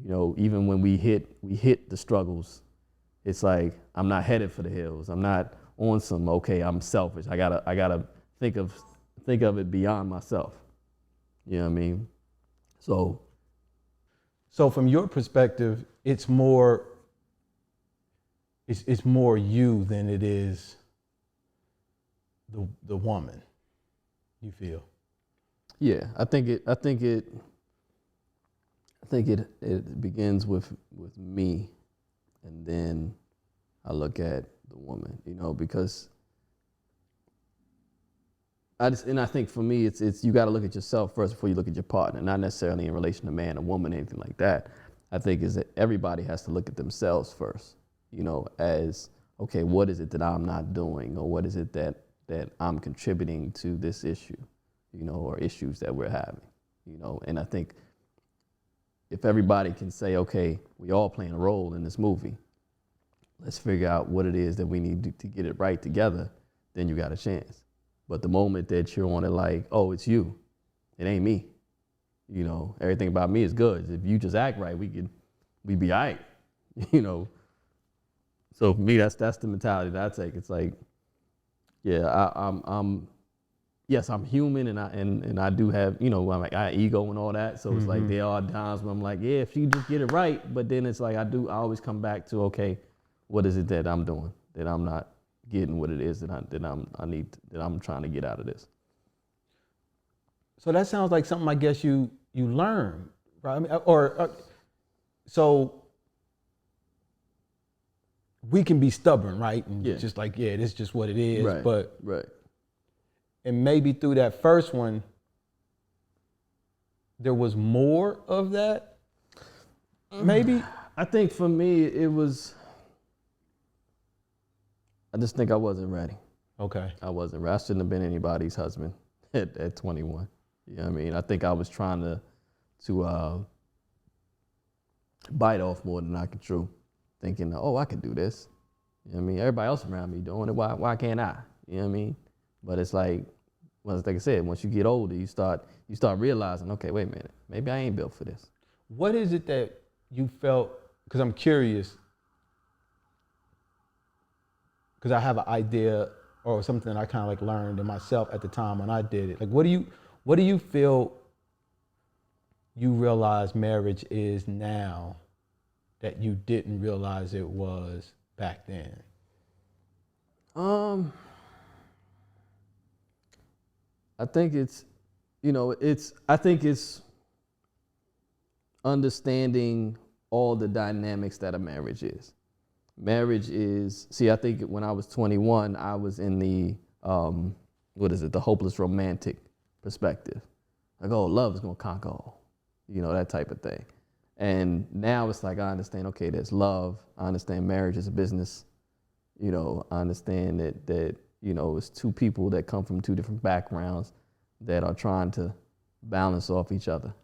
you know, even when we hit the struggles, it's like, I'm not headed for the hills. I'm not on some, okay, I'm selfish. I gotta think of it beyond myself. You know what I mean? So from your perspective, it's more you than it is the woman, you feel? Yeah, I think it begins with me, and then I look at the woman, you know, because I think for me, it's you got to look at yourself first before you look at your partner, not necessarily in relation to man or woman, anything like that. I think is that everybody has to look at themselves first, you know, as, okay, what is it that I'm not doing, or what is it that I'm contributing to this issue, you know, or issues that we're having, you know. And I think if everybody can say, okay, we all playing a role in this movie, let's figure out what it is that we need to get it right together, then you got a chance. But the moment that you're on it like, oh, it's you, it ain't me. You know, everything about me is good. If you just act right, we'd be all right, you know. So for me, that's the mentality that I take. It's like, yeah, I'm human, and I do have, you know, I have ego and all that. So it's like there are times when I'm like, yeah, if you just get it right. But then it's like I always come back to, okay, what is it that I'm doing that I'm not getting what it is that I'm trying to get out of this. So that sounds like something I guess you learn, right? I mean, so we can be stubborn, right? And just like, yeah, this is just what it is. Right. But right. And maybe through that first one, there was more of that. Maybe. I think for me it was. I just think I wasn't ready. Okay. I wasn't ready. I shouldn't have been anybody's husband at 21. You know what I mean? I think I was trying to bite off more than I could chew, thinking, oh, I could do this. You know what I mean? Everybody else around me doing it. Why can't I? You know what I mean? But it's like I said, once you get older, you start realizing, okay, wait a minute, maybe I ain't built for this. What is it that you felt? Because I'm curious. Because I have an idea or something I kind of like learned in myself at the time when I did it. Like, what do you feel you realize marriage is now that you didn't realize it was back then? I think it's understanding all the dynamics that a marriage is. Marriage is, I think when I was 21, I was in the, the hopeless romantic perspective. Like, oh, love is gonna conquer all, you know, that type of thing. And now it's like, I understand, okay, there's love. I understand marriage is a business. You know, I understand that you know, it's two people that come from two different backgrounds that are trying to balance off each other,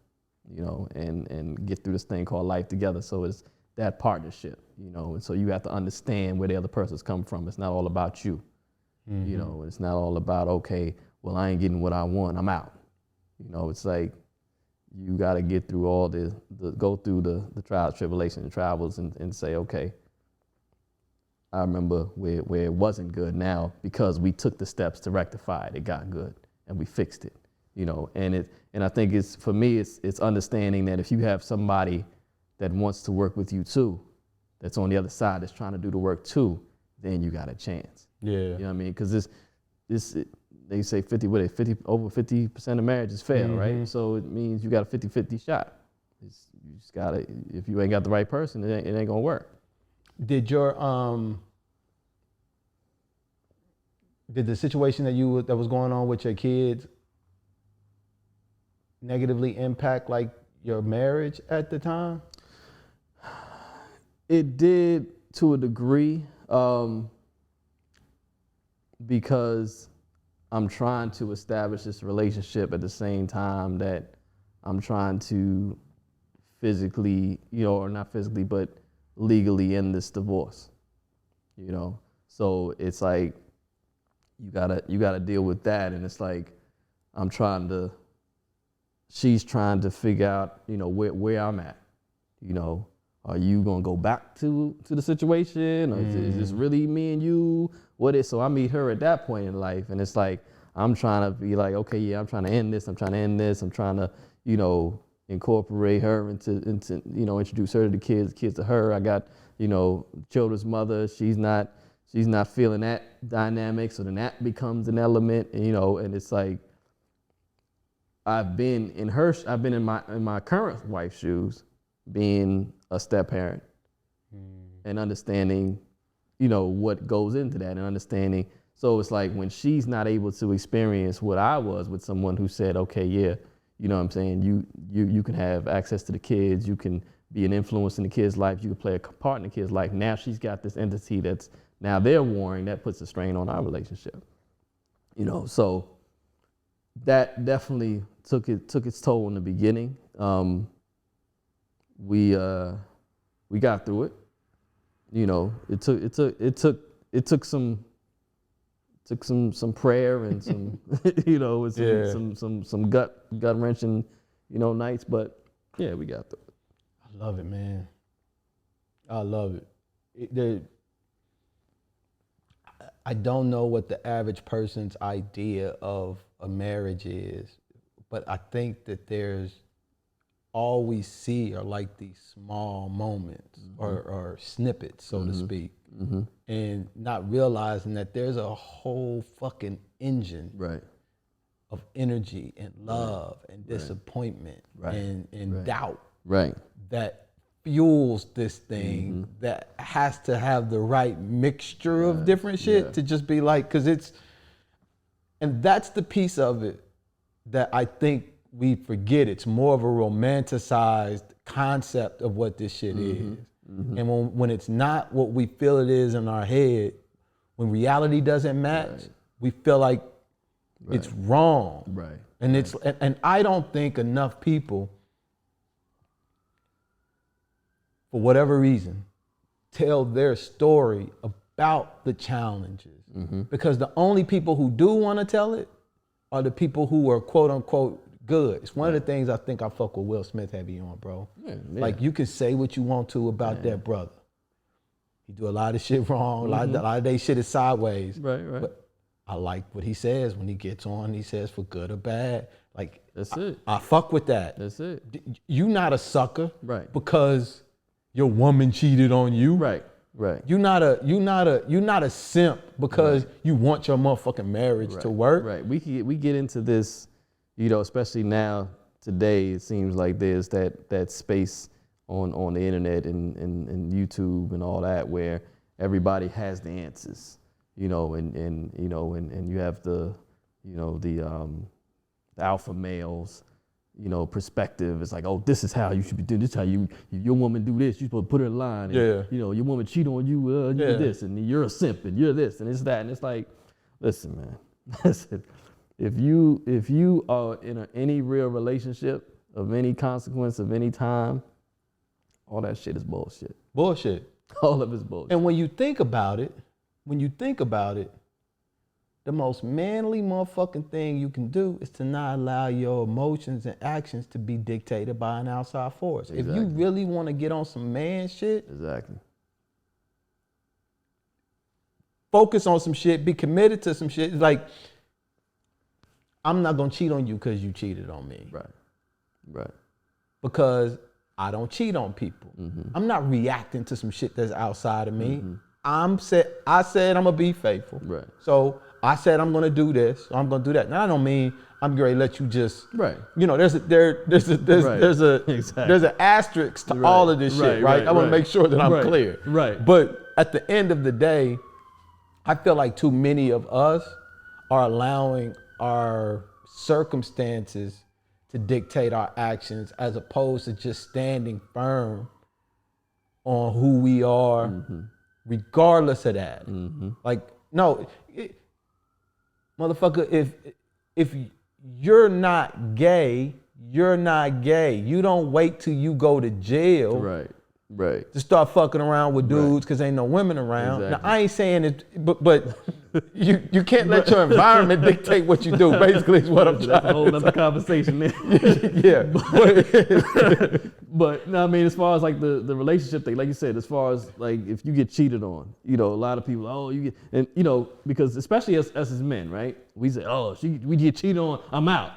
you know, and get through this thing called life together. So it's that partnership, you know, and so you have to understand where the other person's come from. It's not all about you, you know, it's not all about, okay, well, I ain't getting what I want, I'm out. You know, it's like, you got to get through all go through the trials, tribulations, and travels and say, okay, I remember where it wasn't good now because we took the steps to rectify it. It got good and we fixed it, you know, and I think for me, it's understanding that if you have somebody that wants to work with you too, that's on the other side, that's trying to do the work too, then you got a chance. Yeah. You know what I mean? Because they say over 50% of marriages fail, right? So it means you got a 50-50 shot. You just gotta, if you ain't got the right person, it ain't gonna work. Did the situation that was going on with your kids negatively impact like your marriage at the time? It did to a degree, because I'm trying to establish this relationship at the same time that I'm trying to physically, or not physically, but legally end this divorce, So it's like, you gotta deal with that. And it's like, she's trying to figure out, where I'm at, Are you gonna go back to the situation, or is this really me and you? So I meet her at that point in life, and it's like, I'm trying to be like, okay, yeah, I'm trying to end this. I'm trying to, incorporate her into, introduce her to the kids to her. I got, children's mother. She's not feeling that dynamic. So then that becomes an element, and it's like, I've been in my current wife's shoes, being a step parent and understanding, what goes into that, and understanding. So it's like, when she's not able to experience what I was with someone who said, okay, yeah, you know what I'm saying, you can have access to the kids, you can be an influence in the kid's life, you can play a part in the kid's life. Now she's got this entity that's, now they're warring, that puts a strain on our relationship. So that definitely took its toll in the beginning. We got through it. It took some prayer and some some gut wrenching, nights, but yeah, we got through it. I love it, man. I love it. I don't know what the average person's idea of a marriage is, but I think that there's all we see are like these small moments or snippets, so to speak, and not realizing that there's a whole fucking engine of energy and love and disappointment and doubt that fuels this thing that has to have the right mixture of different shit to just be like, and that's the piece of it that I think we forget. It's more of a romanticized concept of what this shit is. And when it's not what we feel it is in our head, when reality doesn't match, we feel like it's wrong. And and I don't think enough people, for whatever reason, tell their story about the challenges. Because the only people who do want to tell it are the people who are quote unquote good. It's one of the things I think I fuck with Will Smith heavy on, bro. Like, you can say what you want to about that brother. He do a lot of shit wrong. A lot of they shit is sideways. But I like what he says when he gets on. He says for good or bad. Like, that's it. I fuck with that. That's it. You not a sucker, because your woman cheated on you. You're not a simp because you want your motherfucking marriage to work. We get into this, especially now today. It seems like there's that space on the internet and YouTube and all that where everybody has the answers, and you have the alpha males, perspective. It's like, oh, this is how you should be doing. This is how your woman do this. You're supposed to put her in line. And, your woman cheat on you. You're this, and you're a simp, and you're this, and it's that, and it's like, listen, man. Listen, if you are in any real relationship of any consequence of any time, all that shit is bullshit. All of it's bullshit. And when you think about it, the most manly motherfucking thing you can do is to not allow your emotions and actions to be dictated by an outside force. If you really want to get on some man shit, focus on some shit, be committed to some shit. Like, I'm not gonna cheat on you because you cheated on me. Because I don't cheat on people. I'm not reacting to some shit that's outside of me. I said I'm gonna be faithful. Right. So I said I'm gonna do this. So I'm gonna do that. Now I don't mean I'm going to let you just. Right. You know, there's an asterisk to all of this shit, right? I want to make sure that I'm clear. Right. But at the end of the day, I feel like too many of us are allowing our circumstances to dictate our actions as opposed to just standing firm on who we are, regardless of that. Like, no, motherfucker, if you're not gay, you're not gay. You don't wait till you go to jail. Right. To start fucking around with dudes because ain't no women around. Exactly. Now I ain't saying it, but you can't let your environment dictate what you do. Basically, is what I'm trying. That's a whole other conversation there. Yeah. But no, I mean, as far as like the relationship thing, like you said, as far as like if you get cheated on, you know, a lot of people, oh, you get, and you know, because especially us as men, right? We say, oh, we get cheated on, I'm out.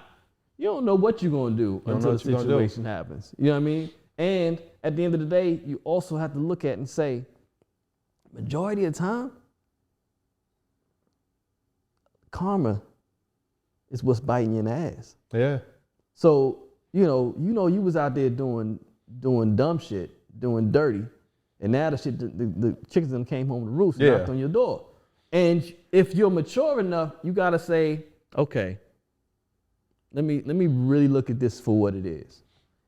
You don't know what you're gonna do until the situation happens. You know what I mean? And at the end of the day, you also have to look at and say, majority of the time, karma is what's biting you in the ass. Yeah. So, you was out there doing dumb shit, doing dirty, and now the chickens them came home to roost and knocked on your door. And if you're mature enough, you gotta say, okay, let me really look at this for what it is.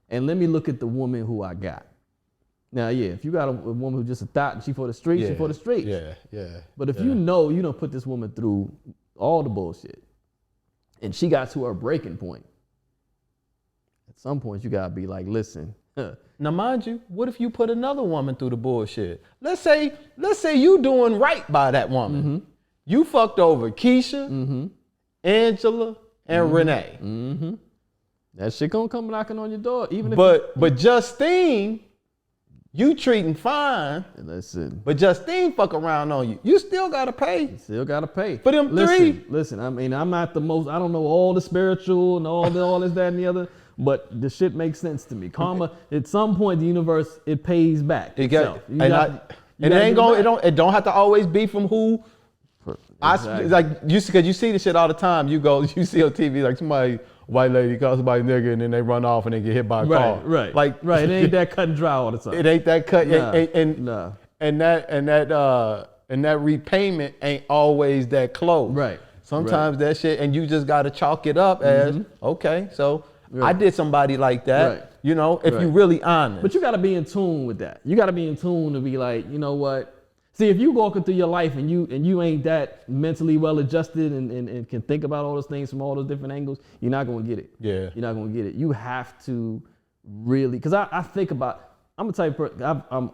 And let me look at the woman who I got. Now, if you got a woman who's just a thought and she for the streets, she for the streets. Yeah. But if you know you don't put this woman through all the bullshit and she got to her breaking point, at some point you gotta be like, listen. Now, mind you, what if you put another woman through the bullshit? Let's say you doing right by that woman. You fucked over Keisha, Angela, and Renee. That shit gonna come knocking on your door, even if. But Justine, you treating fine. Listen. But Justine fuck around on you. You still gotta pay. You still gotta pay. For them three. Listen. I mean, I'm not the most. I don't know all the spiritual and all this, that, and the other. But the shit makes sense to me. Karma. At some point, the universe it pays back itself. It don't have to always be from who. Exactly. Because you see the shit all the time. You see on TV like somebody. White lady calls somebody nigga and then they run off and they get hit by a car. Right. It ain't that cut and dry all the time. It ain't that cut. Nah. And that repayment ain't always that close. Right. Sometimes that shit, and you just gotta chalk it up as okay. So I did somebody like that. Right. You know, if you really honest. But you gotta be in tune with that. You gotta be in tune to be like, you know what? See, if you walking through your life and you ain't that mentally well adjusted and can think about all those things from all those different angles, you're not gonna get it. Yeah. You're not gonna get it. You have to really, because I think about, I'm a type of person,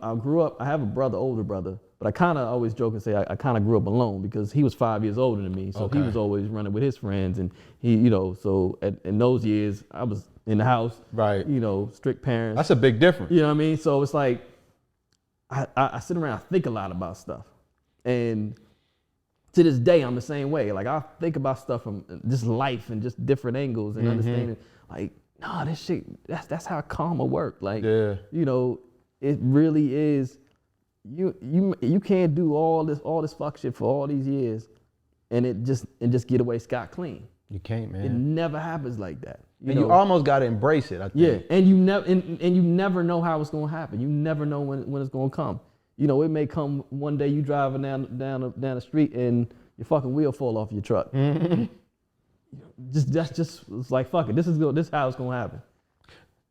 I grew up, I have a brother, older brother, but I kind of always joke and say I kind of grew up alone because he was 5 years older than me. So he was always running with his friends and he, so in those years I was in the house, right? Strict parents. That's a big difference. You know what I mean? So it's like, I sit around, I think a lot about stuff. And to this day, I'm the same way. Like, I think about stuff from just life and just different angles and understanding, like, nah, this shit, that's how karma works. Like, it really is, you can't do all this fuck shit for all these years and just get away scot clean. You can't, man. It never happens like that. You almost got to embrace it, I think. Yeah, and you never know how it's gonna happen. You never know when it's gonna come. It may come one day you driving down the street and your fucking wheel fall off your truck. It's like fuck it. This is how it's gonna happen.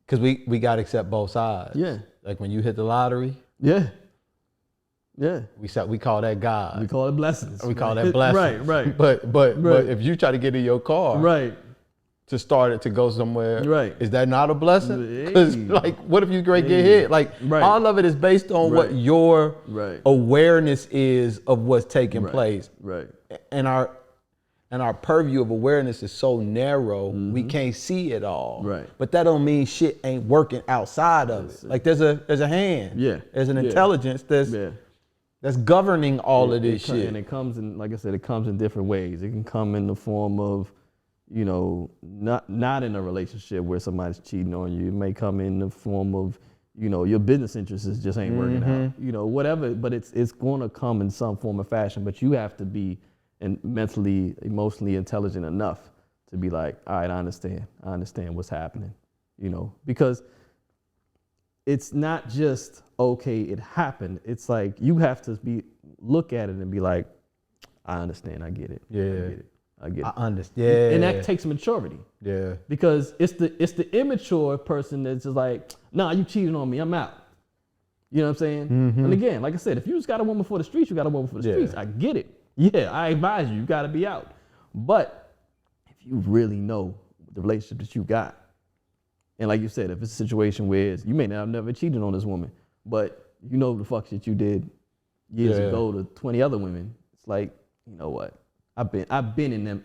Cause we gotta accept both sides. Yeah. Like when you hit the lottery. Yeah. We call that God. We call it blessings. We call that blessings. Right. But if you try to get in your car. To start it to go somewhere, is that not a blessing? Because like, what if you get hit? Like, all of it is based on what your awareness is of what's taking place. Right. And our purview of awareness is so narrow, we can't see it all. Right. But that don't mean shit ain't working outside of it. Like there's a hand. Yeah. There's an intelligence that's governing all of this shit. And it comes in, like I said, it comes in different ways. It can come in the form of, not in a relationship where somebody's cheating on you. It may come in the form of, you know, your business interests just ain't working out, you know, whatever, but it's going to come in some form or fashion, but you have to be mentally, emotionally intelligent enough to be like, all right, I understand what's happening, you know, because it's not just, okay, it happened. It's like, you have to look at it and be like, I understand, I get it. Yeah. I get it. I understand. And that takes maturity. Yeah. Because it's the immature person that's just like, nah, you cheated on me, I'm out. You know what I'm saying? And again, like I said, if you just got a woman for the streets, you got a woman for the streets. I get it. Yeah, I advise you gotta be out. But if you really know the relationship that you got, and like you said, if it's a situation where you may not have never cheated on this woman, but you know the fuck shit you did years ago to 20 other women, it's like, you know what? I've been in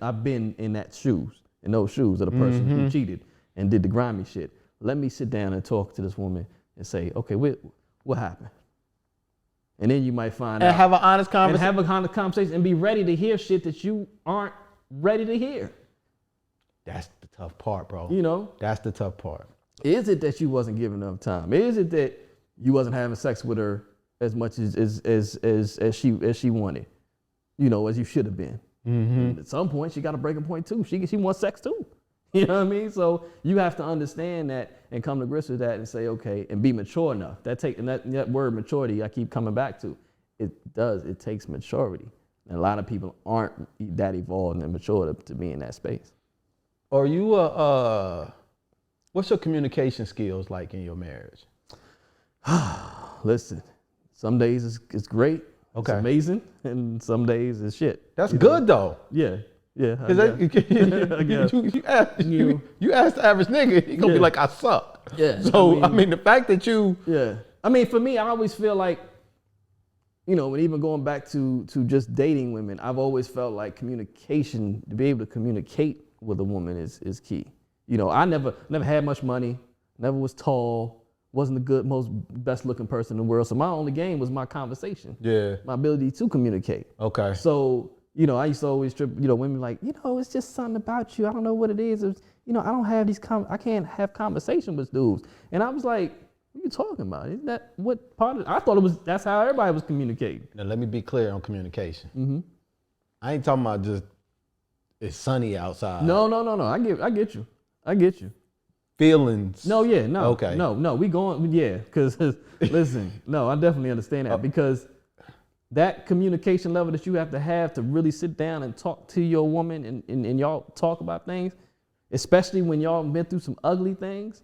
those shoes of the person who cheated and did the grimy shit. Let me sit down and talk to this woman and say, okay, what happened? And then you might find out. And have an honest conversation. And have a honest conversation and be ready to hear shit that you aren't ready to hear. That's the tough part, bro. You know? That's the tough part. Is it that you wasn't giving enough time? Is it that you wasn't having sex with her as much as she wanted? You know, as you should have been. At some point, she got a breaking point too. She wants sex too. You know what I mean? So you have to understand that and come to grips with that and say, okay, and be mature enough. That word maturity I keep coming back to. It takes maturity. And a lot of people aren't that evolved and mature to be in that space. Are you what's your communication skills like in your marriage? Listen, some days it's great. Okay. It's amazing, and some days it's shit. That's good though. Yeah. Because you ask the average nigga, he gonna be like, I suck. Yeah. So I mean the fact that you I mean, for me, I always feel like, you know, when even going back to just dating women, I've always felt like communication, to be able to communicate with a woman is key. You know, I never had much money, never was tall, wasn't the most best looking person in the world. So my only game was my conversation. Yeah. My ability to communicate. Okay. So, you know, I used to always trip, you know, women like, you know, it's just something about you. I don't know what it is. You know, I don't have I can't have conversation with dudes. And I was like, what are you talking about? Isn't that what part of it? I thought that's how everybody was communicating. Now let me be clear on communication. I ain't talking about just it's sunny outside. No. I get you. Feelings. No, yeah, no. Okay. No, we going, yeah, because listen, no, I definitely understand that because that communication level that you have to really sit down and talk to your woman and y'all talk about things, especially when y'all been through some ugly things,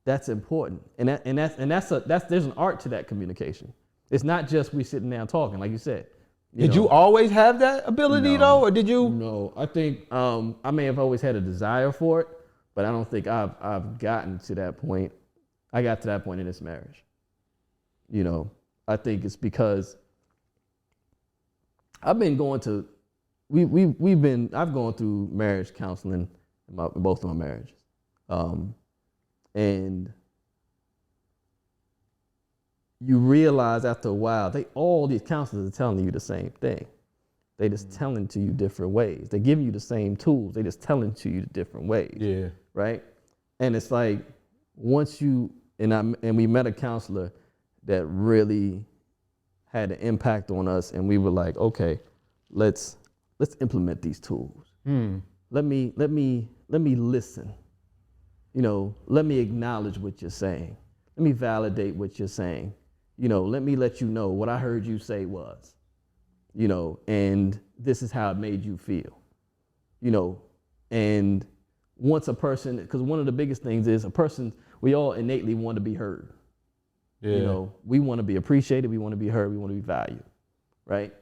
that's important. And that's there's an art to that communication. It's not just we sitting down talking, like you said. Did you always have that ability though, or did you? No, I think I may have always had a desire for it, but I don't think I've gotten to that point. I got to that point in this marriage. You know, I think it's because I've been going to, I've gone through marriage counseling in both of my marriages, and you realize after a while, all these counselors are telling you the same thing. They just telling to you different ways. They're giving you the same tools. They just telling to you the different ways. Yeah. Right. And it's like once you and we met a counselor that really had an impact on us, and we were like, okay, let's implement these tools. Let me listen. You know, let me acknowledge what you're saying. Let me validate what you're saying. You know, let me let you know what I heard you say was, you know, and this is how it made you feel, you know. And once a person, because one of the biggest things is we all innately want to be heard. Yeah. You know, we want to be appreciated, we want to be heard, we want to be valued, right?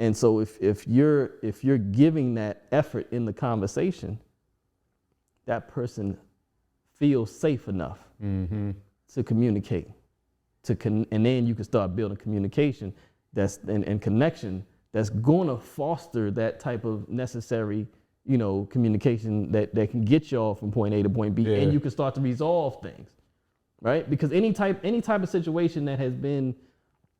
And so if you're giving that effort in the conversation, that person feels safe enough to communicate, and then you can start building communication and connection that's going to foster that type of necessary, you know, communication that can get y'all from point A to point B, and you can start to resolve things, right? Because any type of situation that has been,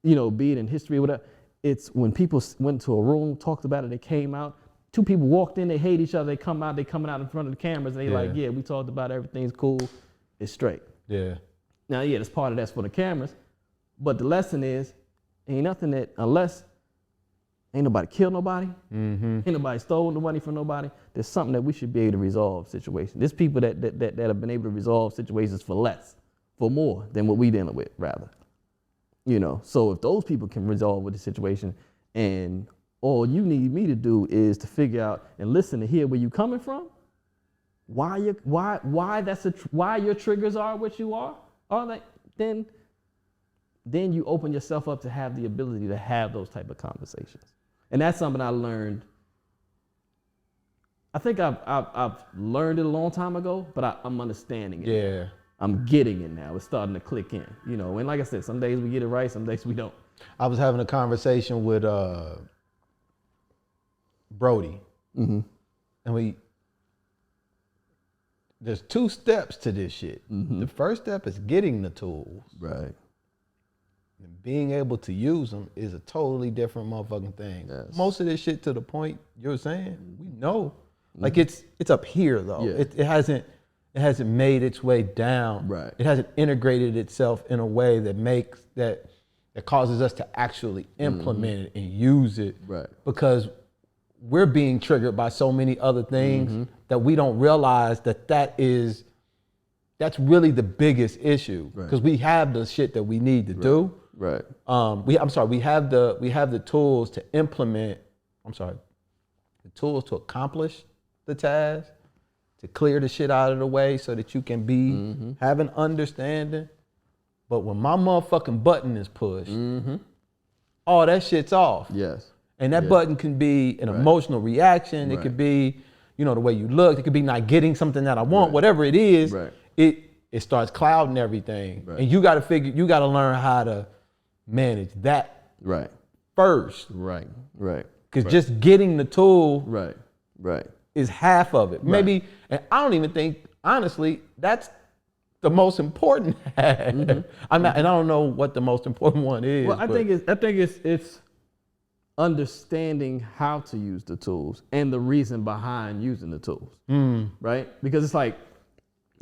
you know, be it in history or whatever, it's when people went to a room, talked about it, they came out, two people walked in, they hate each other, they coming out in front of the cameras, and they like, yeah, we talked about it, everything's cool, it's straight. Yeah. Now, yeah, it's part of that's for the cameras, but the lesson is, ain't nothing that, unless ain't nobody killed nobody, ain't nobody stole no money from nobody, there's something that we should be able to resolve situations. There's people that have been able to resolve situations for less, for more than what we dealing with, rather. You know, so if those people can resolve with the situation, and all you need me to do is to figure out and listen to hear where you coming from, why your triggers are what you are, then you open yourself up to have the ability to have those type of conversations. And that's something I learned. I think I've learned it a long time ago, but I'm understanding it. Yeah. I'm getting it now. It's starting to click in, you know. And like I said, some days we get it right, some days we don't. I was having a conversation with Brody, and there's 2 steps to this shit. The first step is getting the tools. Right. And being able to use them is a totally different motherfucking thing. Yes. Most of this shit, to the point you're saying, we know. Like it's up here though. Yeah. It hasn't made its way down. Right. It hasn't integrated itself in a way that causes us to actually implement it and use it. Right. Because we're being triggered by so many other things that we don't realize that's really the biggest issue. Because we have the shit that we need to do. Right. We have the tools to implement. The tools to accomplish the task, to clear the shit out of the way so that you can have an understanding. But when my motherfucking button is pushed, all that shit's off. Yes. And that button can be an emotional reaction. It could be, the way you look. It could be not getting something that I want. Whatever it is, it starts clouding everything. Right. And you got to learn how to manage that first. Right. Because just getting the tool is half of it. Maybe, and I don't even think, honestly, that's the most important. And I don't know what the most important one is. Well, I think it's understanding how to use the tools and the reason behind using the tools, right? Because it's like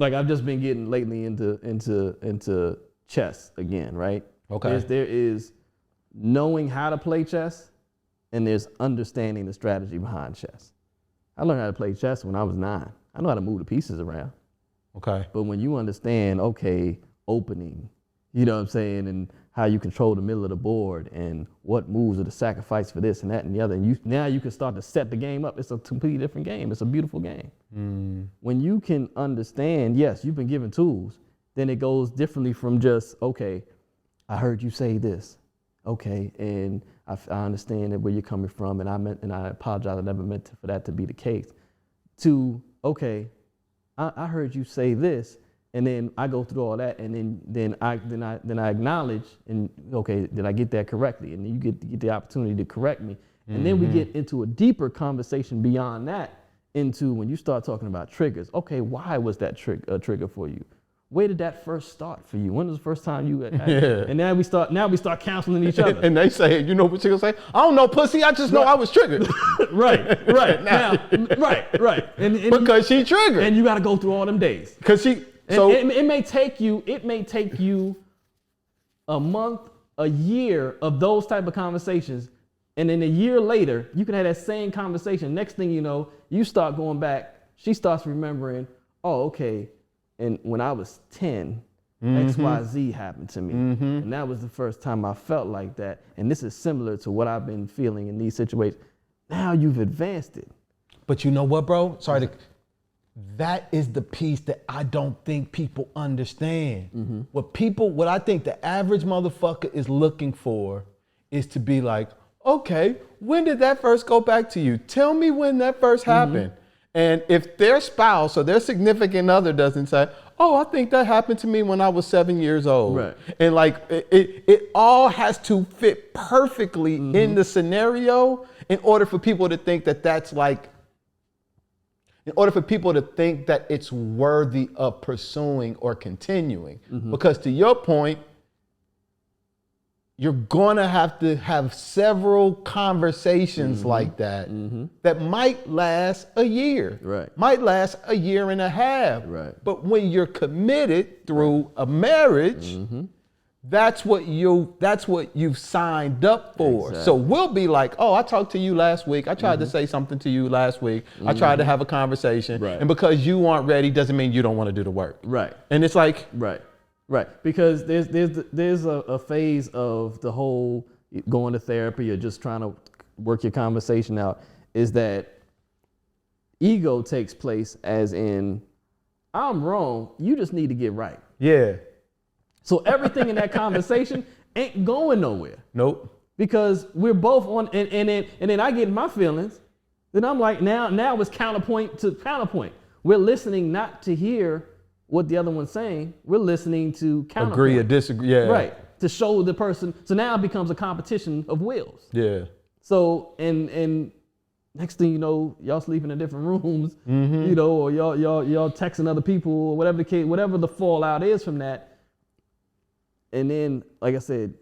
I've just been getting lately into chess again, right? Okay. There is knowing how to play chess, and there's understanding the strategy behind chess. I learned how to play chess when I was 9. I know how to move the pieces around. Okay. But when you understand, opening, you know what I'm saying, and how you control the middle of the board and what moves are the sacrifice for this and that and the other, and now you can start to set the game up. It's a completely different game. It's a beautiful game. When you can understand, yes, you've been given tools, then it goes differently from just, I heard you say this, and I understand that where you're coming from, and I apologize, I never meant for that to be the case. To, I heard you say this, and then I go through all that, and then I acknowledge, and did I get that correctly? And then you get the opportunity to correct me, and then we get into a deeper conversation beyond that, into when you start talking about triggers. Why was that a trigger for you? Where did that first start for you? When was the first time you had it? And now we start counseling each other. And they say, you know what you're gonna say? I don't know, pussy. I just know I was triggered. right. Now, right. And because she triggered. And you got to go through all them days. Because she. So it may take you a month, a year of those type of conversations, and then a year later you can have that same conversation. Next thing you know, you start going back. She starts remembering. And when I was 10, XYZ happened to me. And that was the first time I felt like that. And this is similar to what I've been feeling in these situations. Now you've advanced it. But you know what, bro? That is the piece that I don't think people understand. What I think the average motherfucker is looking for is to be like, when did that first go back to you? Tell me when that first happened. And if their spouse or their significant other doesn't say, I think that happened to me when I was 7 years old. Right. And it all has to fit perfectly in the scenario in order for people to think that it's worthy of pursuing or continuing. Because to your point, you're gonna have to have several conversations like that that might last a year, Right. might last a year and a half. Right. But when you're committed through a marriage, that's what you've signed up for. Exactly. So we'll be like, oh, I talked to you last week. I tried to say something to you last week. I tried to have a conversation. Right. And because you aren't ready doesn't mean you don't want to do the work. Right. And it's like, Right, because there's a phase of the whole going to therapy or just trying to work your conversation out, is that ego takes place as in, I'm wrong, you just need to get right. yeah, So everything in that conversation ain't going nowhere, nope. because we're both on, and then I get in my feelings, then I'm like, now it's counterpoint to counterpoint. We're listening not to hear what the other one's saying, we're listening to counterpoint. Agree or disagree, yeah. Right, to show the person. So now it becomes a competition of wills. Yeah. So and next thing you know, y'all sleeping in different rooms, you know, or y'all texting other people, or whatever the case, whatever the fallout is from that. And then, like I said,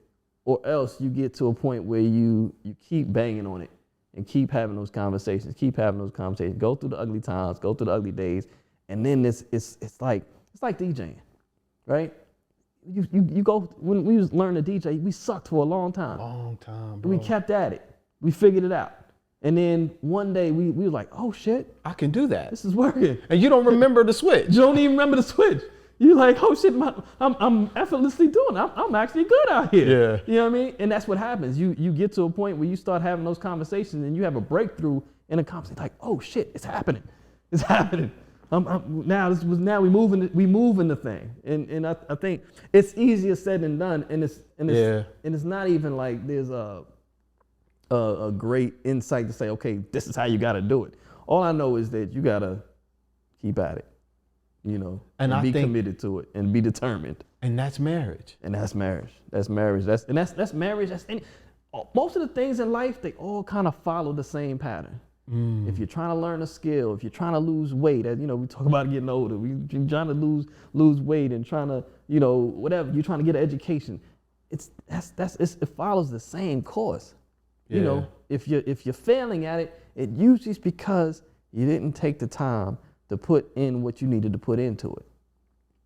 or else you get to a point where you keep banging on it and keep having those conversations, go through the ugly times, go through the ugly days, and then it's like DJing, right? You go, when we was learning to DJ, we sucked for a long time. Long time, bro. We kept at it. We figured it out. And then one day we were like, oh shit, I can do that. this is working. And you don't remember the switch. You don't even remember the switch. You're like, oh shit, I'm effortlessly doing it. I'm actually good out here. Yeah. You know what I mean? And that's what happens. You get to a point where you start having those conversations and you have a breakthrough in a conversation, like, oh shit, it's happening. It's happening. Now we moving the thing. And I think it's easier said than done. And it's not even like there's a great insight to say, okay, this is how you got to do it. All I know is that you got to keep at it, you know, and be committed to it and be determined. And that's marriage. And that's marriage. That's marriage. That's marriage. Most of the things in life, they all kind of follow the same pattern. If you're trying to learn a skill, if you're trying to lose weight, you know, we talk about getting older. You're trying to lose weight and trying to, you know, whatever. You're trying to get an education. It follows the same course. Yeah. You know, if you're failing at it, it usually is because you didn't take the time to put in what you needed to put into it.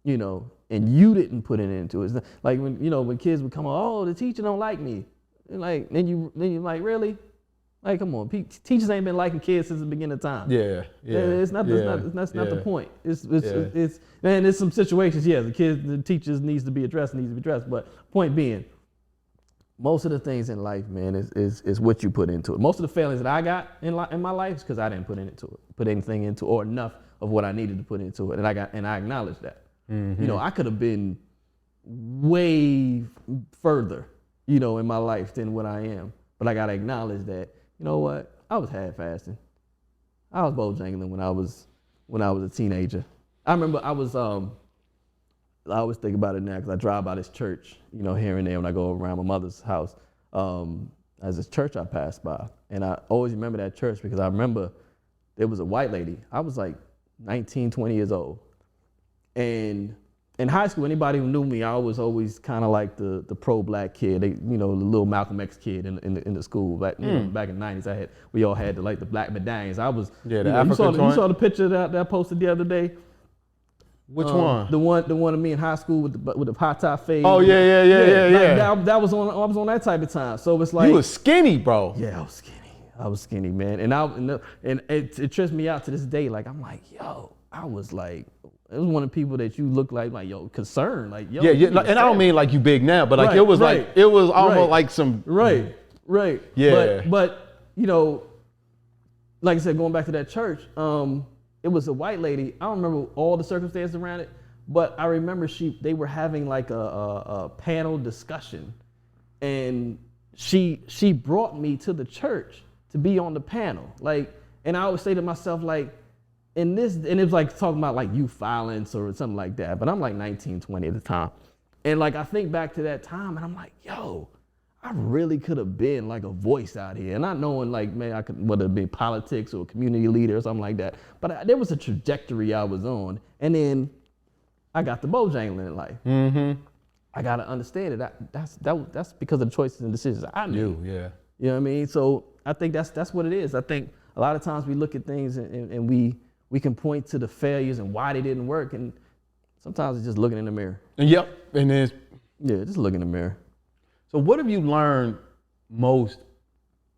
You know, and you didn't put it into it. It's not, like when kids would come on, oh, the teacher don't like me. And like then you're like, really? Like, come on, teachers ain't been liking kids since the beginning of time. Yeah. It's not the point. Man, there's some situations, the teachers needs to be addressed, but point being, most of the things in life, man, is what you put into it. Most of the failings that I got in my life is because I didn't put anything into it, or enough of what I needed to put into it, and I acknowledge that. You know, I could have been way further, you know, in my life than what I am, but I gotta acknowledge that. You know what? I was half-assing. I was bojangling when I was a teenager. I remember I always think about it now because I drive by this church, you know, here and there when I go around my mother's house. As this church I passed by, and I always remember that church because I remember there was a white lady. I was like 19, 20 years old, and in high school, anybody who knew me, I was always kind of like the pro-black kid, the little Malcolm X kid in the school. Back in the 90s, we all had the black medallions. I was the you saw the picture that I posted the other day. Which one? The one of me in high school with the high top fade. Oh yeah. That was on. I was on that type of time. So it's like you was skinny, bro. Yeah, I was skinny, man, and it trips me out to this day. Like I'm like, yo, I was like. It was one of the people that you look like yo, concerned, like yo. Yeah, and I don't mean like you big now, but like it was almost like some. Right. Yeah. But you know, like I said, going back to that church, it was a white lady. I don't remember all the circumstances around it, but I remember they were having like a panel discussion, and she brought me to the church to be on the panel. Like, and I always say to myself like. And it was like talking about like youth violence or something like that. But I'm like 19, 20 at the time. And like I think back to that time and I'm like, yo, I really could have been like a voice out here. And not knowing like, man, I could, whether it be politics or community leader or something like that. But there was a trajectory I was on. And then I got the bojangling in life. I gotta understand it. That's because of the choices and decisions I made. Yeah. You know what I mean? So I think that's what it is. I think a lot of times we look at things and we can point to the failures and why they didn't work, and sometimes it's just looking in the mirror. Yep. And then, Yeah, just look in the mirror. so what have you learned most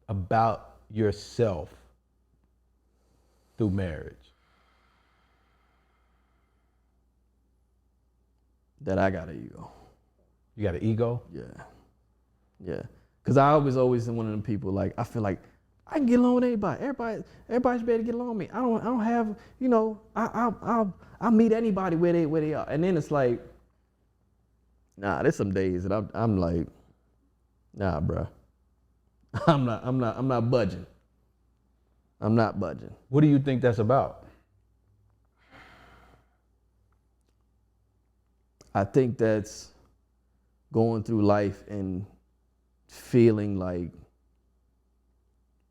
about yourself through marriage? That I got an ego. You got an ego? Yeah. Cause I was always one of them people, like, I feel like I can get along with anybody. Everybody's better get along with me. I don't have, you know, I'll meet anybody where they are. And then it's like, nah, there's some days that I'm like, nah, bro. I'm not budging. I'm not budging. What do you think that's about? I think that's going through life and feeling like,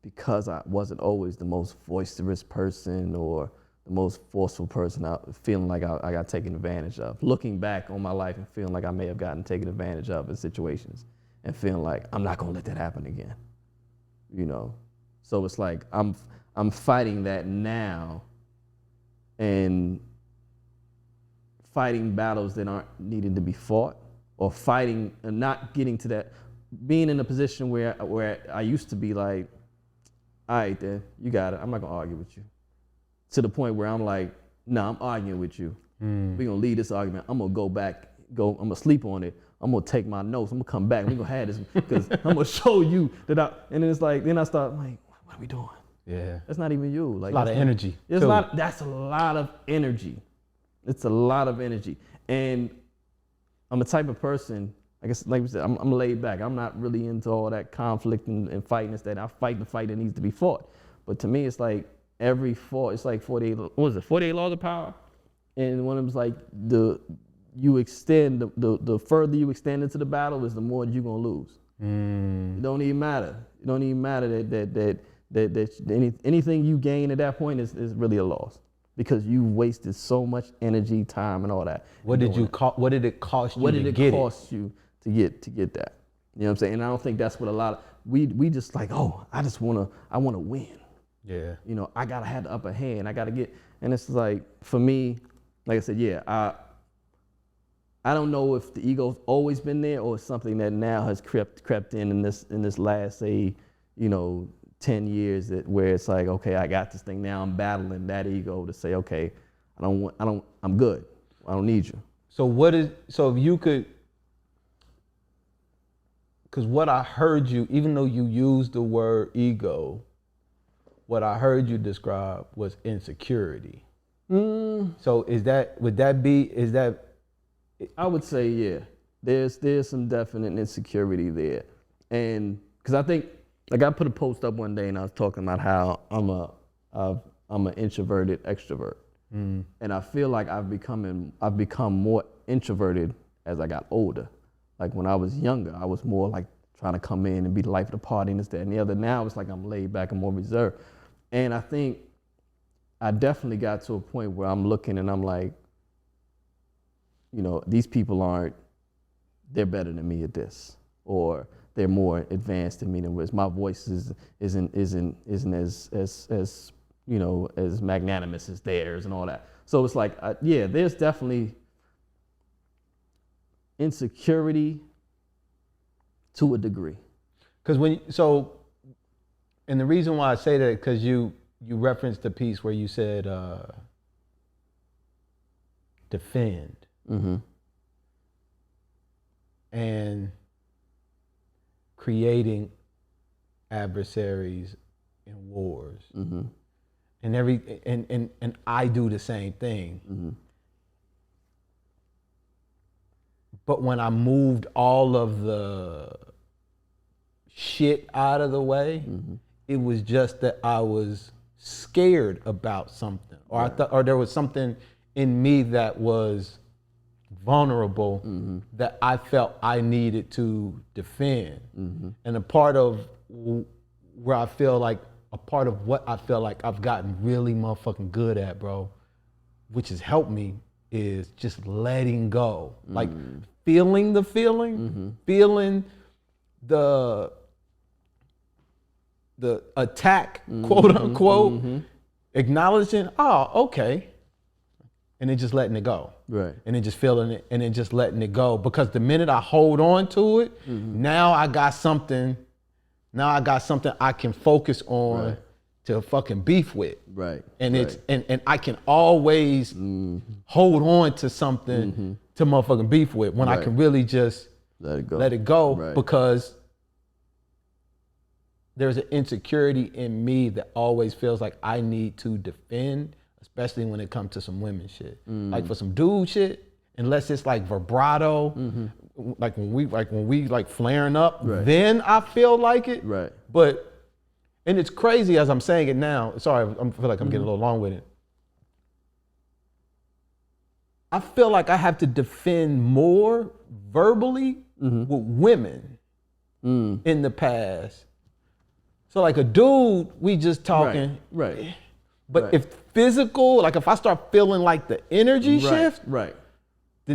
because I wasn't always the most boisterous person or the most forceful person, feeling like I got taken advantage of. Looking back on my life and feeling like I may have gotten taken advantage of in situations and feeling like I'm not gonna let that happen again, you know? So it's like I'm fighting that now and fighting battles that aren't needing to be fought, or fighting and not getting to that, being in a position where I used to be like, all right then, you got it, I'm not gonna argue with you. To the point where I'm like, nah, I'm arguing with you. We're gonna leave this argument. I'm gonna I'm gonna sleep on it. I'm gonna take my notes. I'm gonna come back. We're gonna have this because I'm gonna show you that and then it's like, then I start like, what are we doing? Yeah. That's not even you. Like, A lot of energy. That's a lot of energy. It's a lot of energy. And I'm a type of person, I guess, like we said, I'm laid back. I'm not really into all that conflict and fighting and that. I fight the fight that needs to be fought. But to me, it's like every fight, it's like 48 laws of power? And one of them is like, you extend, the further you extend into the battle is the more you're gonna lose. It don't even matter. It don't even matter that anything you gain at that point is really a loss, because you wasted so much energy, time, and all that. What did it cost you to get it? What did it cost you to get that? You know what I'm saying? And I don't think that's what a lot of, we just like, oh, I wanna win. Yeah. You know, I gotta have the upper hand. I gotta get, and it's like, for me, like I said, yeah, I don't know if the ego's always been there or something that now has crept in this last, say, 10 years, where it's like, okay, I got this thing now. I'm battling that ego to say, okay, I'm good. I don't need you. So if you could, because what I heard you, even though you used the word ego, what I heard you describe was insecurity. So is that I would say, yeah, there's some definite insecurity there. And because I think, like, I put a post up one day and I was talking about how I'm an introverted extrovert. And I feel like I've become more introverted as I got older. Like when I was younger, I was more like trying to come in and be the life of the party and this, that, and the other. Now it's like I'm laid back and more reserved. And I think I definitely got to a point where I'm looking and I'm like, these people they're better than me at this, or they're more advanced than me than this. My voice isn't as magnanimous as theirs and all that. So it's like, there's definitely insecurity to a degree. And the reason why I say that, because you referenced the piece where you said defend. Mm-hmm. And creating adversaries and wars. Mm-hmm. And I do the same thing. Mm-hmm. But when I moved all of the shit out of the way, it was just that I was scared about something, or I thought, or there was something in me that was vulnerable that I felt I needed to defend. And a part of what I feel like I've gotten really motherfucking good at, bro, which has helped me, is just letting go. Like feeling the feeling, feeling the attack, quote unquote, acknowledging, oh, okay, and then just letting it go. Right. And then just feeling it and then just letting it go. Because the minute I hold on to it, now I got something I can focus on to fucking beef with. Right. And it's and I can always hold on to something to motherfucking beef with when I can really just let it go because there's an insecurity in me that always feels like I need to defend, especially when it comes to some women shit. Like for some dude shit, unless it's like vibrato, like when we like flaring up, then I feel like it. Right. But, and it's crazy as I'm saying it now. Sorry, I feel like I'm getting a little long with it. I feel like I have to defend more verbally with women in the past. So like a dude, we just talking. Right. But if physical, like if I start feeling like the energy shift, then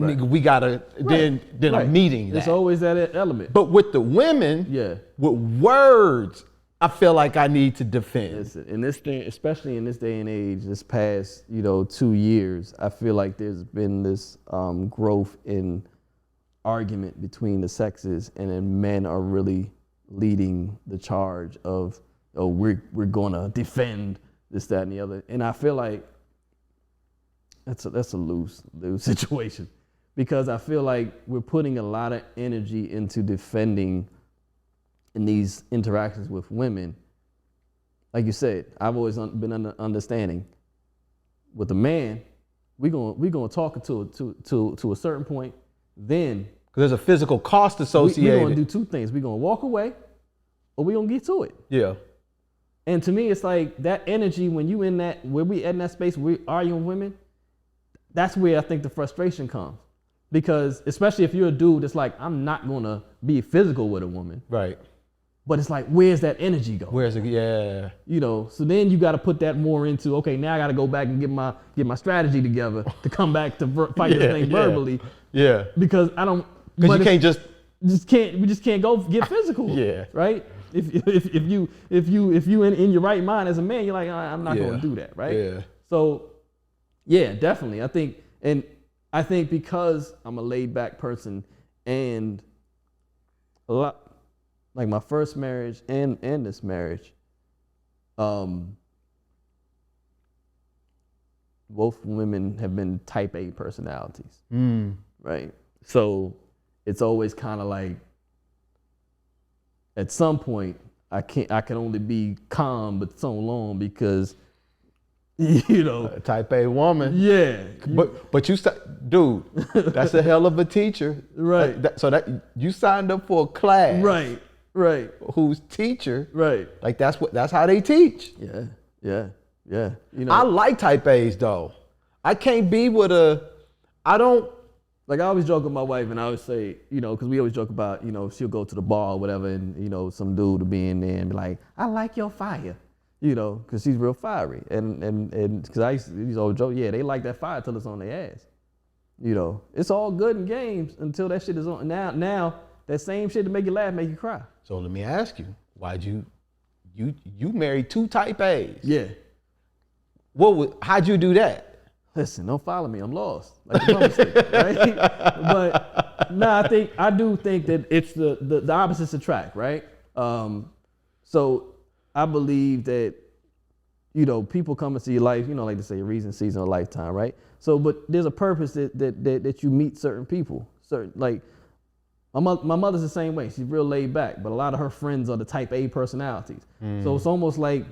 nigga, we gotta, then I'm needing that. There's always that element. But with the women, with words, I feel like I need to defend. Listen, in this thing, especially in this day and age, this past 2 years, I feel like there's been this growth in argument between the sexes, and then men are really leading the charge of, we're gonna defend this, that, and the other. And I feel like that's a lose situation, because I feel like we're putting a lot of energy into defending in these interactions with women. Like you said, I've always been understanding with a man, we're gonna talk to a certain point, then because there's a physical cost associated. We're gonna do two things. We're gonna walk away, or we're gonna get to it. Yeah. And to me, it's like that energy when you in that, where we in that space, we arguing with women, that's where I think the frustration comes. Because especially if you're a dude that's like, I'm not gonna be physical with a woman. Right. But it's like, where's that energy go? Where's it? Yeah. So then you got to put that more into, okay, now I got to go back and get my strategy together to come back to fight this thing verbally. Yeah. Because I don't. Because you can't we just can't go get physical. Yeah. Right. If you in your right mind as a man, you're like, I'm not going to do that. Right. Yeah. So, yeah, definitely. I think because I'm a laid back person, and a lot, like my first marriage and this marriage, both women have been type A personalities, right? So it's always kind of like, at some point, I can only be calm but so long, because type A woman. Yeah. But dude, that's a hell of a teacher. Right. So that you signed up for a class. Right. Whose teacher. Right. Like that's how they teach. Yeah. I like type A's though. I can't be with I don't. Like I always joke with my wife, and I always say, because we always joke about, she'll go to the bar or whatever, and, some dude will be in there and be like, I like your fire. Because she's real fiery. And because I used to always joke, they like that fire till it's on their ass. It's all good in games until that shit is on. Now that same shit to make you laugh, make you cry. So let me ask you, why'd you married 2 type A's? Yeah. How'd you do that? Listen, don't follow me. I'm lost. Like the bumper stick, right? But no, I do think that it's the opposites attract, right? So I believe that, people come into your life, like they say, a reason, season, a lifetime, right? So, but there's a purpose that you meet certain people. Like my mother's the same way. She's real laid back, but a lot of her friends are the type A personalities. So it's almost like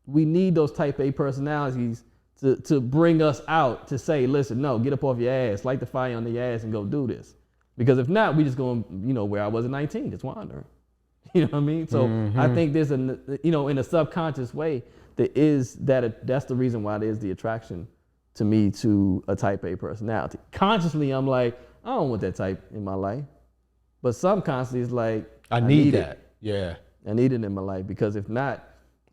we need those type A personalities to bring us out, to say, listen, no, get up off your ass, light the fire on your ass and go do this. Because if not, we just going, where I was at 19, just wandering. You know what I mean? So I think there's in a subconscious way, that's the reason why there's the attraction to me to a type A personality. Consciously, I'm like, I don't want that type in my life. But subconsciously, it's like, I need that. It. Yeah. I need it in my life, because if not,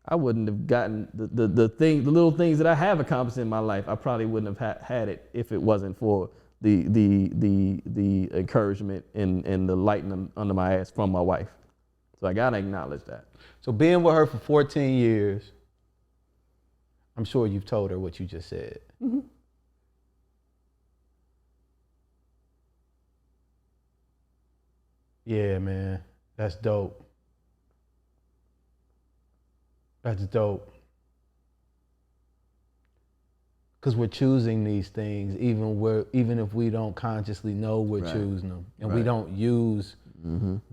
I wouldn't have gotten the little things that I have accomplished in my life. I probably wouldn't have had it if it wasn't for the encouragement and the lighting under my ass from my wife. So I gotta acknowledge that. So being with her for 14 years, I'm sure you've told her what you just said. Mm-hmm. Yeah, man, that's dope. That's dope. Because we're choosing these things, even if we don't consciously know we're choosing them, and we don't use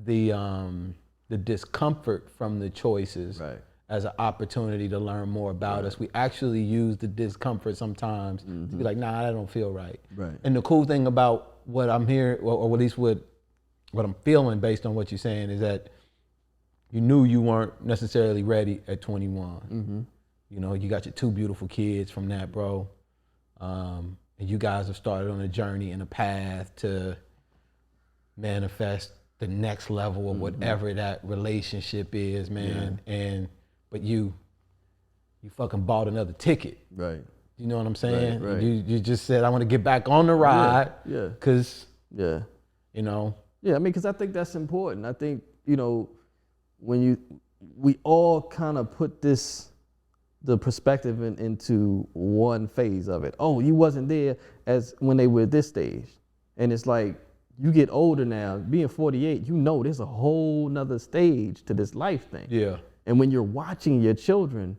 the discomfort from the choices as an opportunity to learn more about us. We actually use the discomfort sometimes to be like, nah, that don't feel right. And the cool thing about what I'm hearing, or at least what I'm feeling based on what you're saying, is that you knew you weren't necessarily ready at 21. You know, you got your 2 beautiful kids from that, bro. And you guys have started on a journey and a path to manifest the next level of whatever that relationship is, man. But you fucking bought another ticket. Right. You know what I'm saying? Right. You just said, I want to get back on the ride. Yeah. Cause Yeah. you know. Yeah, I mean, because I think that's important. I think, you know, we all kind of put the perspective into one phase of it. Oh, you wasn't there as when they were at this stage. And it's like, you get older now, being 48, you know there's a whole nother stage to this life thing. Yeah. And when you're watching your children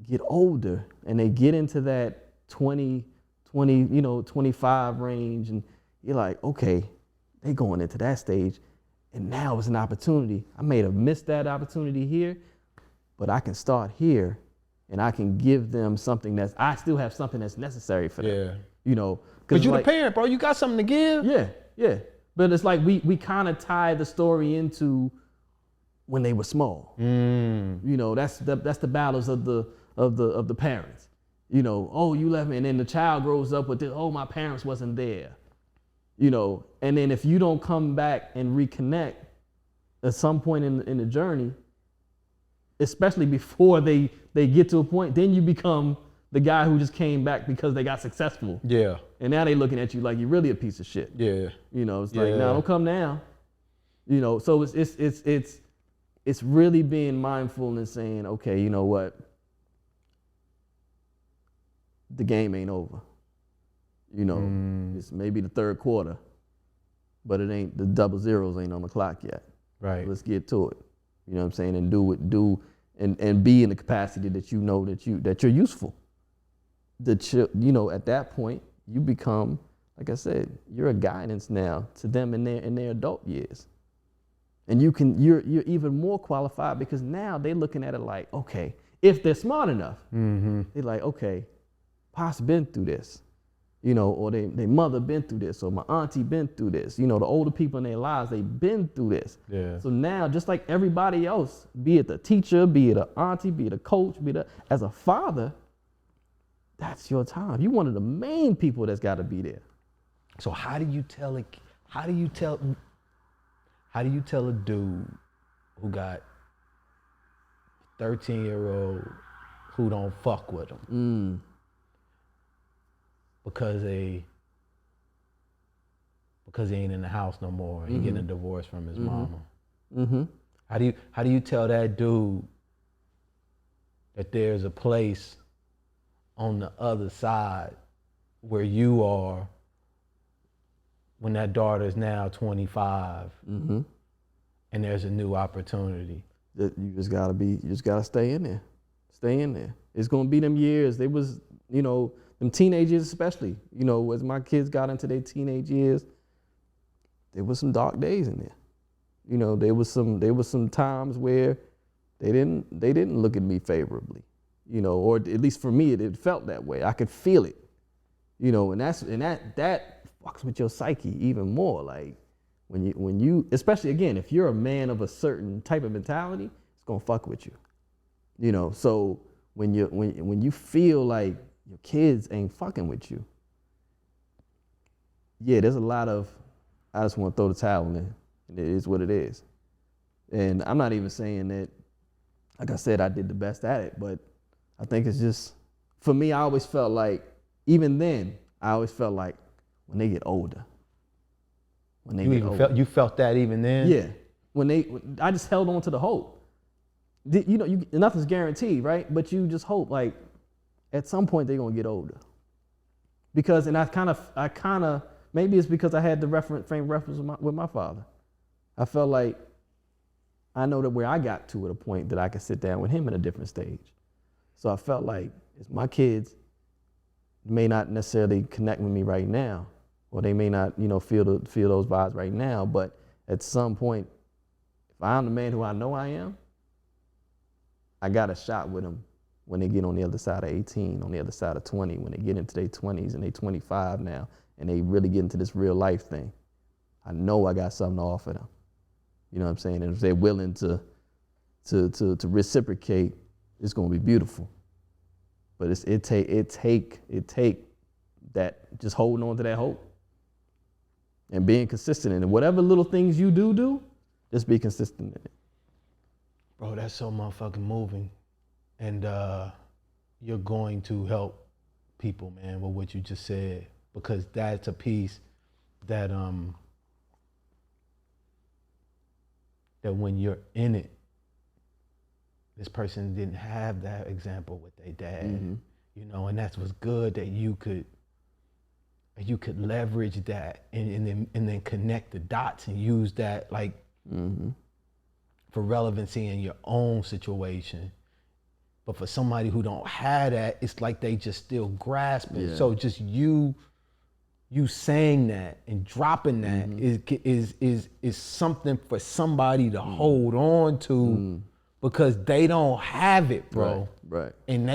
get older and they get into that 25 range, and you're like, okay, they going into that stage, and now it's an opportunity. I may have missed that opportunity here, but I can start here, and I can give them something I still have something that's necessary for them. Yeah. You know, because you're the parent, bro. You got something to give. Yeah. But it's like we kind of tie the story into when they were small. You know, that's the battles of the parents. You know, oh, you left me, and then the child grows up with this, oh, my parents wasn't there. You know, and then if you don't come back and reconnect at some point in the journey, especially before they get to a point, then you become the guy who just came back because they got successful. Yeah. And now they looking at you like you're really a piece of shit. Yeah. You know, it's like, no, don't come now. You know, so it's really being mindful and saying, okay, you know what? The game ain't over. You know, it's maybe the third quarter, but it ain't, the double zeros ain't on the clock yet. Right. Let's get to it. You know what I'm saying? And and be in the capacity that you know that you're useful. You know, at that point, you become, like I said, you're a guidance now to them in their adult years. And you're even more qualified because now they're looking at it like, okay, if they're smart enough, they're like, okay, Pop's been through this. You know, or their mother been through this, or my auntie been through this. You know, the older people in their lives, they've been through this. Yeah. So now, just like everybody else, be it the teacher, be it an auntie, be it a coach, as a father, that's your time. You're one of the main people that's got to be there. So how do you tell a dude who got 13-year-old who don't fuck with him? Because he ain't in the house no more. He getting a divorce from his mama. How do you tell that dude that there's a place on the other side where you are when that daughter is now 25 and there's a new opportunity? You just gotta stay in there. Stay in there. It's gonna be them years. They was, you know, them teenagers especially, you know, as my kids got into their teenage years, there was some dark days in there. You know, there was some times where they didn't look at me favorably, you know, or at least for me, it felt that way. I could feel it, you know, and that fucks with your psyche even more. Like when you, especially again, if you're a man of a certain type of mentality, it's gonna fuck with you, you know. So when you feel like your kids ain't fucking with you, yeah, there's a lot of, I just want to throw the towel in. It is what it is. And I'm not even saying that, like I said, I did the best at it, but I think it's just, for me, I always felt like, even then, I always felt like, when they get older. When they You get even older. felt that even then? Yeah. I just held on to the hope. You know, nothing's guaranteed, right? But you just hope, like, at some point they're gonna get older. Because, and I kind of, maybe it's because I had the frame reference with my father. I felt like I know that where I got to at a point that I could sit down with him in a different stage. So I felt like it's my kids may not necessarily connect with me right now, or they may not, you know, feel those vibes right now. But at some point, if I'm the man who I know I am, I got a shot with them when they get on the other side of 18, on the other side of 20, when they get into their 20s and they 25 now, and they really get into this real life thing. I know I got something to offer them. You know what I'm saying? And if they're willing to reciprocate, it's gonna be beautiful. But it take that, just holding on to that hope and being consistent in it. Whatever little things you do, just be consistent in it. Bro, that's so motherfucking moving. And you're going to help people, man, with what you just said, because that's a piece that that when you're in it, this person didn't have that example with their dad, Mm-hmm. you know, and that's what's good, that you could leverage that and then connect the dots and use that, like, Mm-hmm. for relevancy in your own situation. But for somebody who don't have that, it's like they just still grasping. Yeah. So just you saying that and dropping that is something for somebody to hold on to, because they don't have it, bro. Right. And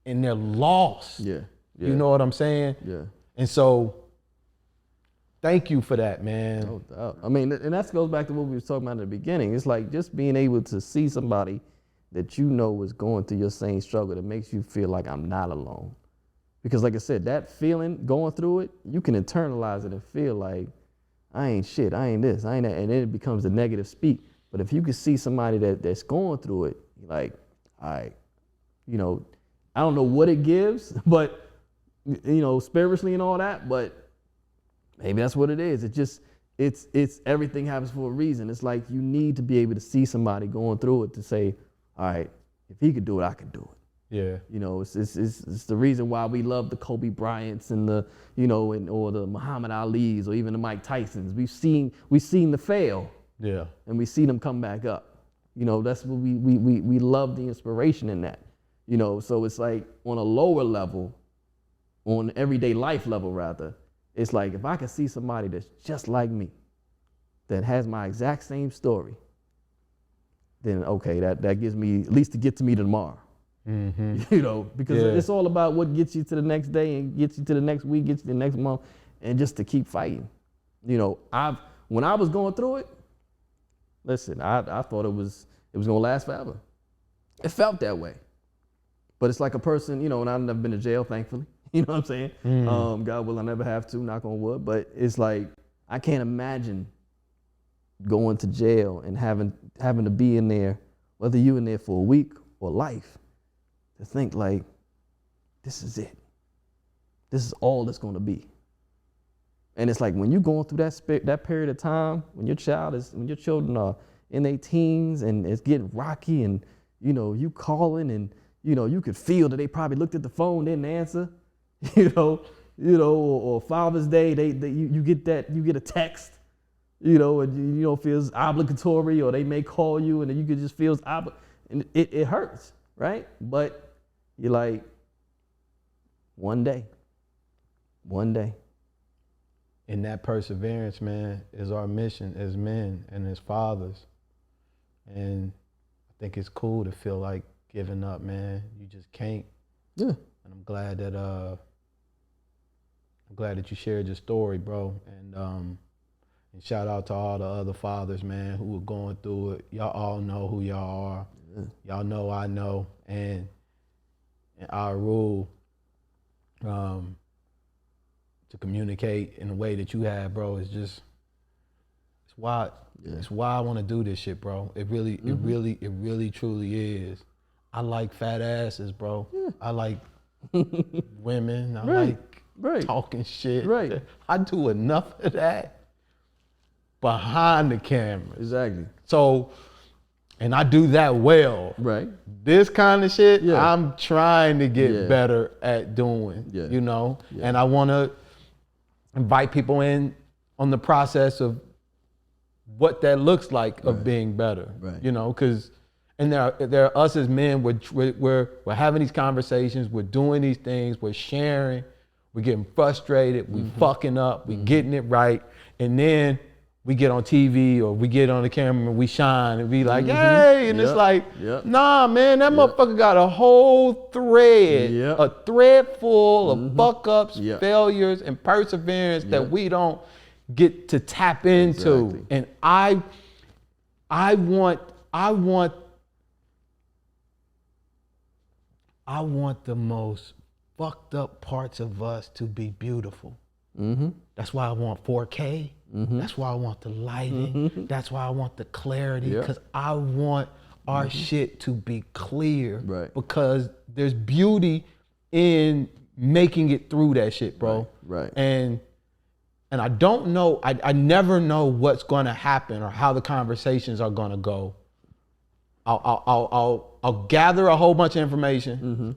they're lost. Yeah. You know what I'm saying? Yeah. And so thank you for that, man. No doubt. I mean, and that goes back to what we were talking about in the beginning. It's like just being able to see somebody that you know is going through your same struggle that makes you feel like I'm not alone. Because like I said, that feeling, going through it, you can internalize it and feel like, I ain't shit, I ain't this, I ain't that, and then it becomes the negative speak. But if you can see somebody that's going through it, like, all right, you know, I don't know what it gives, but, you know, spiritually and all that, but maybe that's what it is. It just, it's everything happens for a reason. It's like you need to be able to see somebody going through it to say, all right, if he could do it, I can do it. Yeah. You know, it's the reason why we love the Kobe Bryants and the, you know, or the Muhammad Ali's or even the Mike Tysons. We've seen the fail. Yeah. And we see them come back up. You know, that's what we love, the inspiration in that. You know, so it's like on a lower level, on everyday life level rather, it's like if I can see somebody that's just like me, that has my exact same story, then okay, that gives me at least to get to me tomorrow. Mm-hmm. You know, because it's all about what gets you to the next day and gets you to the next week, gets you to the next month, and just to keep fighting. You know, when I was going through it, listen, I thought it was gonna last forever. It felt that way. But it's like a person, you know, and I've never been to jail, thankfully. You know what I'm saying? God will, I never have to, knock on wood. But it's like, I can't imagine going to jail and having to be in there, whether you in there for a week or life, to think like, this is it. This is all it's gonna be. And it's like when you're going through that period of time, when your children are in their teens and it's getting rocky, and you know, you calling and you know, you could feel that they probably looked at the phone, didn't answer, you know, or Father's Day, you get a text, you know, and you know, feels obligatory, or they may call you and you could just feel and it hurts, right? But you're like, one day. And that perseverance, man, is our mission as men and as fathers. And I think it's cool to feel like giving up, man. You just can't. Yeah. And I'm glad that you shared your story, bro. And shout out to all the other fathers, man, who are going through it. Y'all all know who y'all are. Yeah. Y'all know I know. And iRule, to communicate in the way that you have, bro, is just, it's why I want to do this shit, bro. It really truly is. I like fat asses, bro. Yeah. I like women. I like talking shit. Right. I do enough of that behind the camera. Exactly. So, and I do that well. Right. This kind of shit, Yeah. I'm trying to get Yeah. better at doing, Yeah. you know? Yeah. And I want to invite people in on the process of what that looks like of being better, Right. you know? Because, and there are us as men, we're having these conversations, we're doing these things, we're sharing, we're getting frustrated, we fucking up, we getting it right, and then we get on TV or we get on the camera and we shine and be like, hey, and it's like, nah, man, that motherfucker got a whole thread, a thread full of fuck ups, failures, and perseverance that we don't get to tap into. Exactly. And I want the most fucked up parts of us to be beautiful. That's why I want 4K. That's why I want the lighting. That's why I want the clarity, because I want our shit to be clear. Right. Because there's beauty in making it through that shit, bro. Right. And I don't know, I never know what's gonna happen or how the conversations are gonna go. I'll gather a whole bunch of information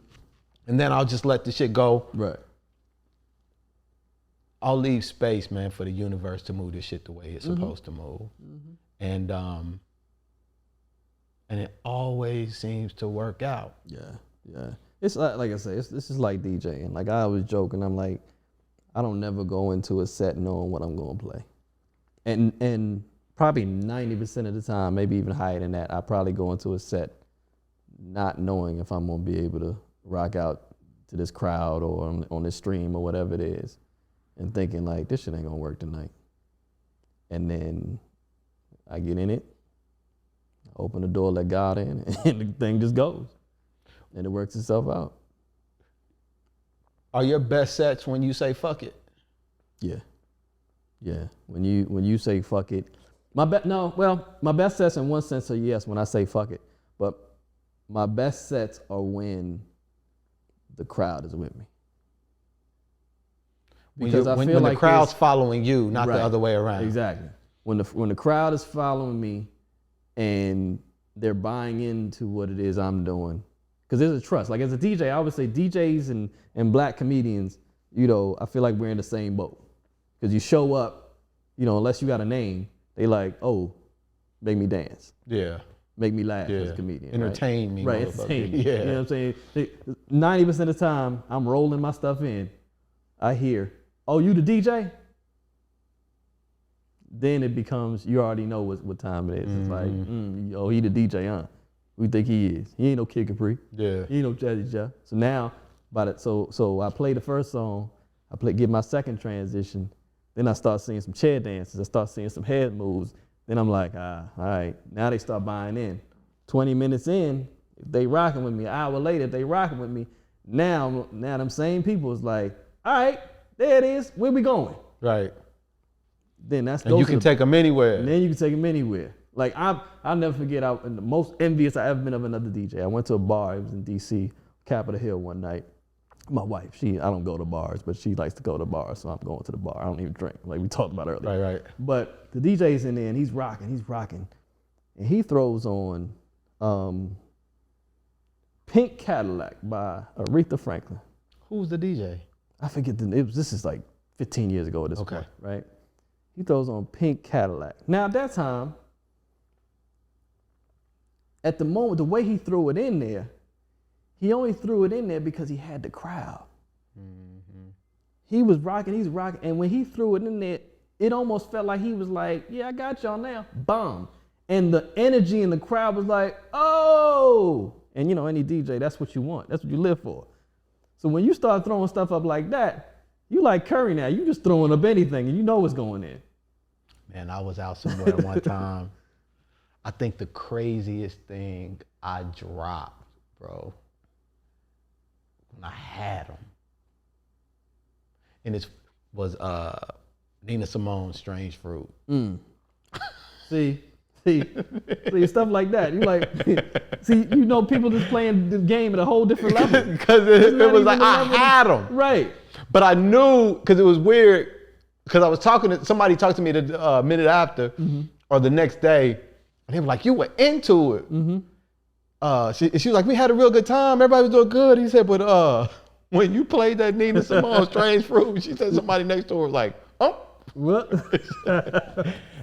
and then I'll just let the shit go. Right. I'll leave space, man, for the universe to move this shit the way it's supposed to move. And it always seems to work out. Yeah. It's like I say, this is like DJing. Like I always joke and I'm like, I don't never go into a set knowing what I'm gonna play. And probably 90% of the time, maybe even higher than that, I probably go into a set not knowing if I'm gonna be able to rock out to this crowd or on this stream or whatever it is, and thinking like, this shit ain't gonna work tonight. And then I get in it, open the door, let God in, and the thing just goes. And it works itself out. Are your best sets when you say fuck it? Yeah. When you say fuck it, my best sets in one sense are yes when I say fuck it, but my best sets are when the crowd is with me. Because I feel when like the crowd's following you, not right, the other way around. Exactly. When the crowd is following me and they're buying into what it is I'm doing. Because there's a trust. Like as a DJ, I always say DJs and black comedians, you know, I feel like we're in the same boat. Because you show up, you know, unless you got a name, they like, oh, make me dance. Yeah. Make me laugh as a comedian. Entertain me. Right, entertain me. Yeah. You know what I'm saying? 90% of the time, I'm rolling my stuff in. I hear, oh, you the DJ? Then it becomes, you already know what time it is. It's like, oh, he the DJ, huh? We think he is. He ain't no Kid Capri. Yeah. He ain't no Jazzy Jeff. So now, so I play the first song, get my second transition, then I start seeing some chair dances, I start seeing some head moves. Then I'm like, all right, now they start buying in. 20 minutes in, if they rocking with me. An hour later, if they rocking with me. Now them same people is like, all right, there it is, where we going? Right. Then that's and you can take them anywhere. And then you can take them anywhere. Like I'll never forget, the most envious I ever been of another DJ. I went to a bar, it was in DC, Capitol Hill one night. My wife, I don't go to bars, but she likes to go to bars, so I'm going to the bar. I don't even drink, like we talked about earlier. Right. But the DJ's in there and he's rocking. And he throws on Pink Cadillac by Aretha Franklin. Who's the DJ? I forget this is like 15 years ago at this point, right? He throws on Pink Cadillac. Now at that time, at the moment, the way he threw it in there, he only threw it in there because he had the crowd. He was rocking, and when he threw it in there, it almost felt like he was like, yeah, I got y'all now, bomb. And the energy in the crowd was like, oh! And you know, any DJ, that's what you want. That's what you live for. So when you start throwing stuff up like that, you like Curry now. You just throwing up anything and you know what's going in. Man, I was out somewhere one time. I think the craziest thing I dropped, bro, when I had them. And it was Nina Simone's Strange Fruit. See, stuff like that. You like, see, you know, people just playing the game at a whole different level. Because it was like, I had them. Right. But I knew, because it was weird, because I was somebody talked to me the minute after or the next day, and they were like, you were into it. She was like, we had a real good time. Everybody was doing good. He said, but when you played that Nina Simone Strange Fruit, she said somebody next to her was like, oh. What?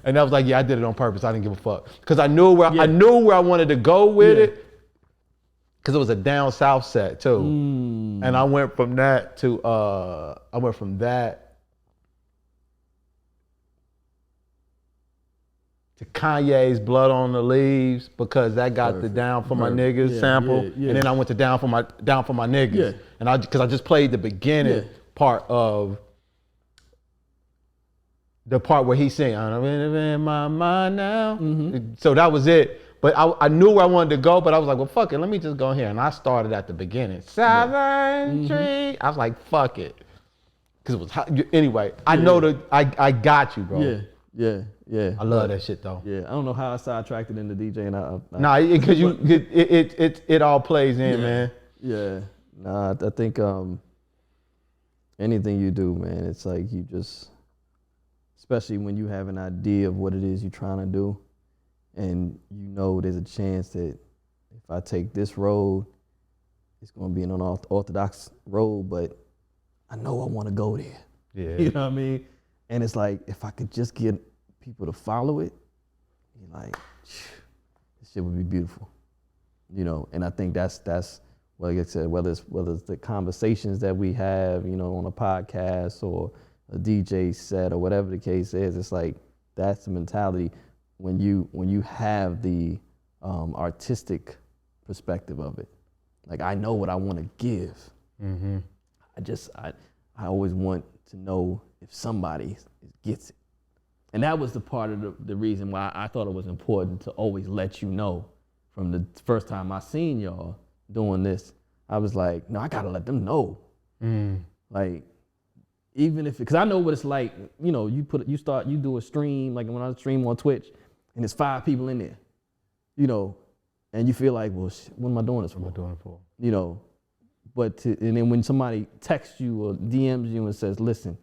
And I was like, yeah, I did it on purpose. I didn't give a fuck. Because I knew where I wanted to go with it. Because it was a down south set too. And I went from that to to Kanye's Blood on the Leaves, because that got the Down for My Niggas sample. And then I went to Down for My Niggas. And because I just played the beginning part of the part where he sang, I'm in my mind now. So that was it. But I knew where I wanted to go, but I was like, well, fuck it, let me just go here. And I started at the beginning. Southern Tree. I was like, fuck it. Because it was hot. Anyway, I know I got you, bro. Yeah. I love that shit though. Yeah, I don't know how I sidetracked it into DJing. Nah, because it all plays in, man. Yeah. Nah, I think anything you do, man, it's like you just, especially when you have an idea of what it is you're trying to do, and you know there's a chance that if I take this road, it's going to be an unorthodox road, but I know I want to go there. Yeah. You know what I mean? And it's like, if I could just get people to follow it, you're like, this shit would be beautiful. You know, and I think that's well, like I said, whether it's the conversations that we have, you know, on a podcast or a DJ set or whatever the case is, it's like, that's the mentality when you have the artistic perspective of it. Like, I know what I want to give. I always want to know if somebody gets it. And that was the part of the reason why I thought it was important to always let you know from the first time I seen y'all doing this. I was like, no, I gotta let them know. Like, even if, because I know what it's like, you know, you do a stream, like when I stream on Twitch, and there's 5 people in there, you know, and you feel like, well, what am I doing this for? What am I doing it for? You know, and then when somebody texts you or DMs you and says, listen,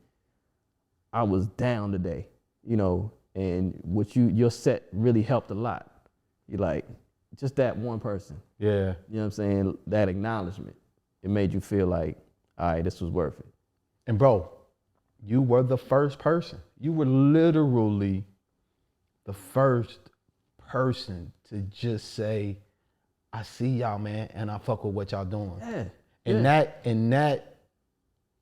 I was down today, you know, and your set really helped a lot. You're like, just that one person. Yeah. You know what I'm saying? That acknowledgement, it made you feel like, all right, this was worth it. And bro, you were the first person. You were literally the first person to just say, I see y'all, man, and I fuck with what y'all doing. Yeah. And that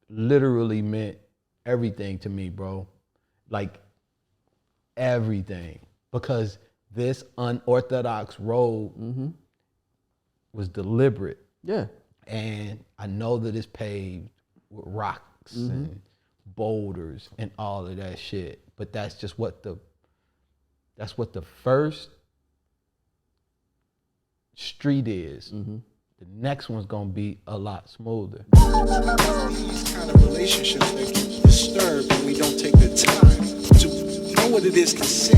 literally meant everything to me, bro. Like, everything. Because this unorthodox road was deliberate. Yeah. And I know that it's paved with rocks and boulders and all of that shit. But that's just what the first street is. The next one's gonna be a lot smoother. These kind of relationships that get disturbed when we don't take the time to know what it is to sin.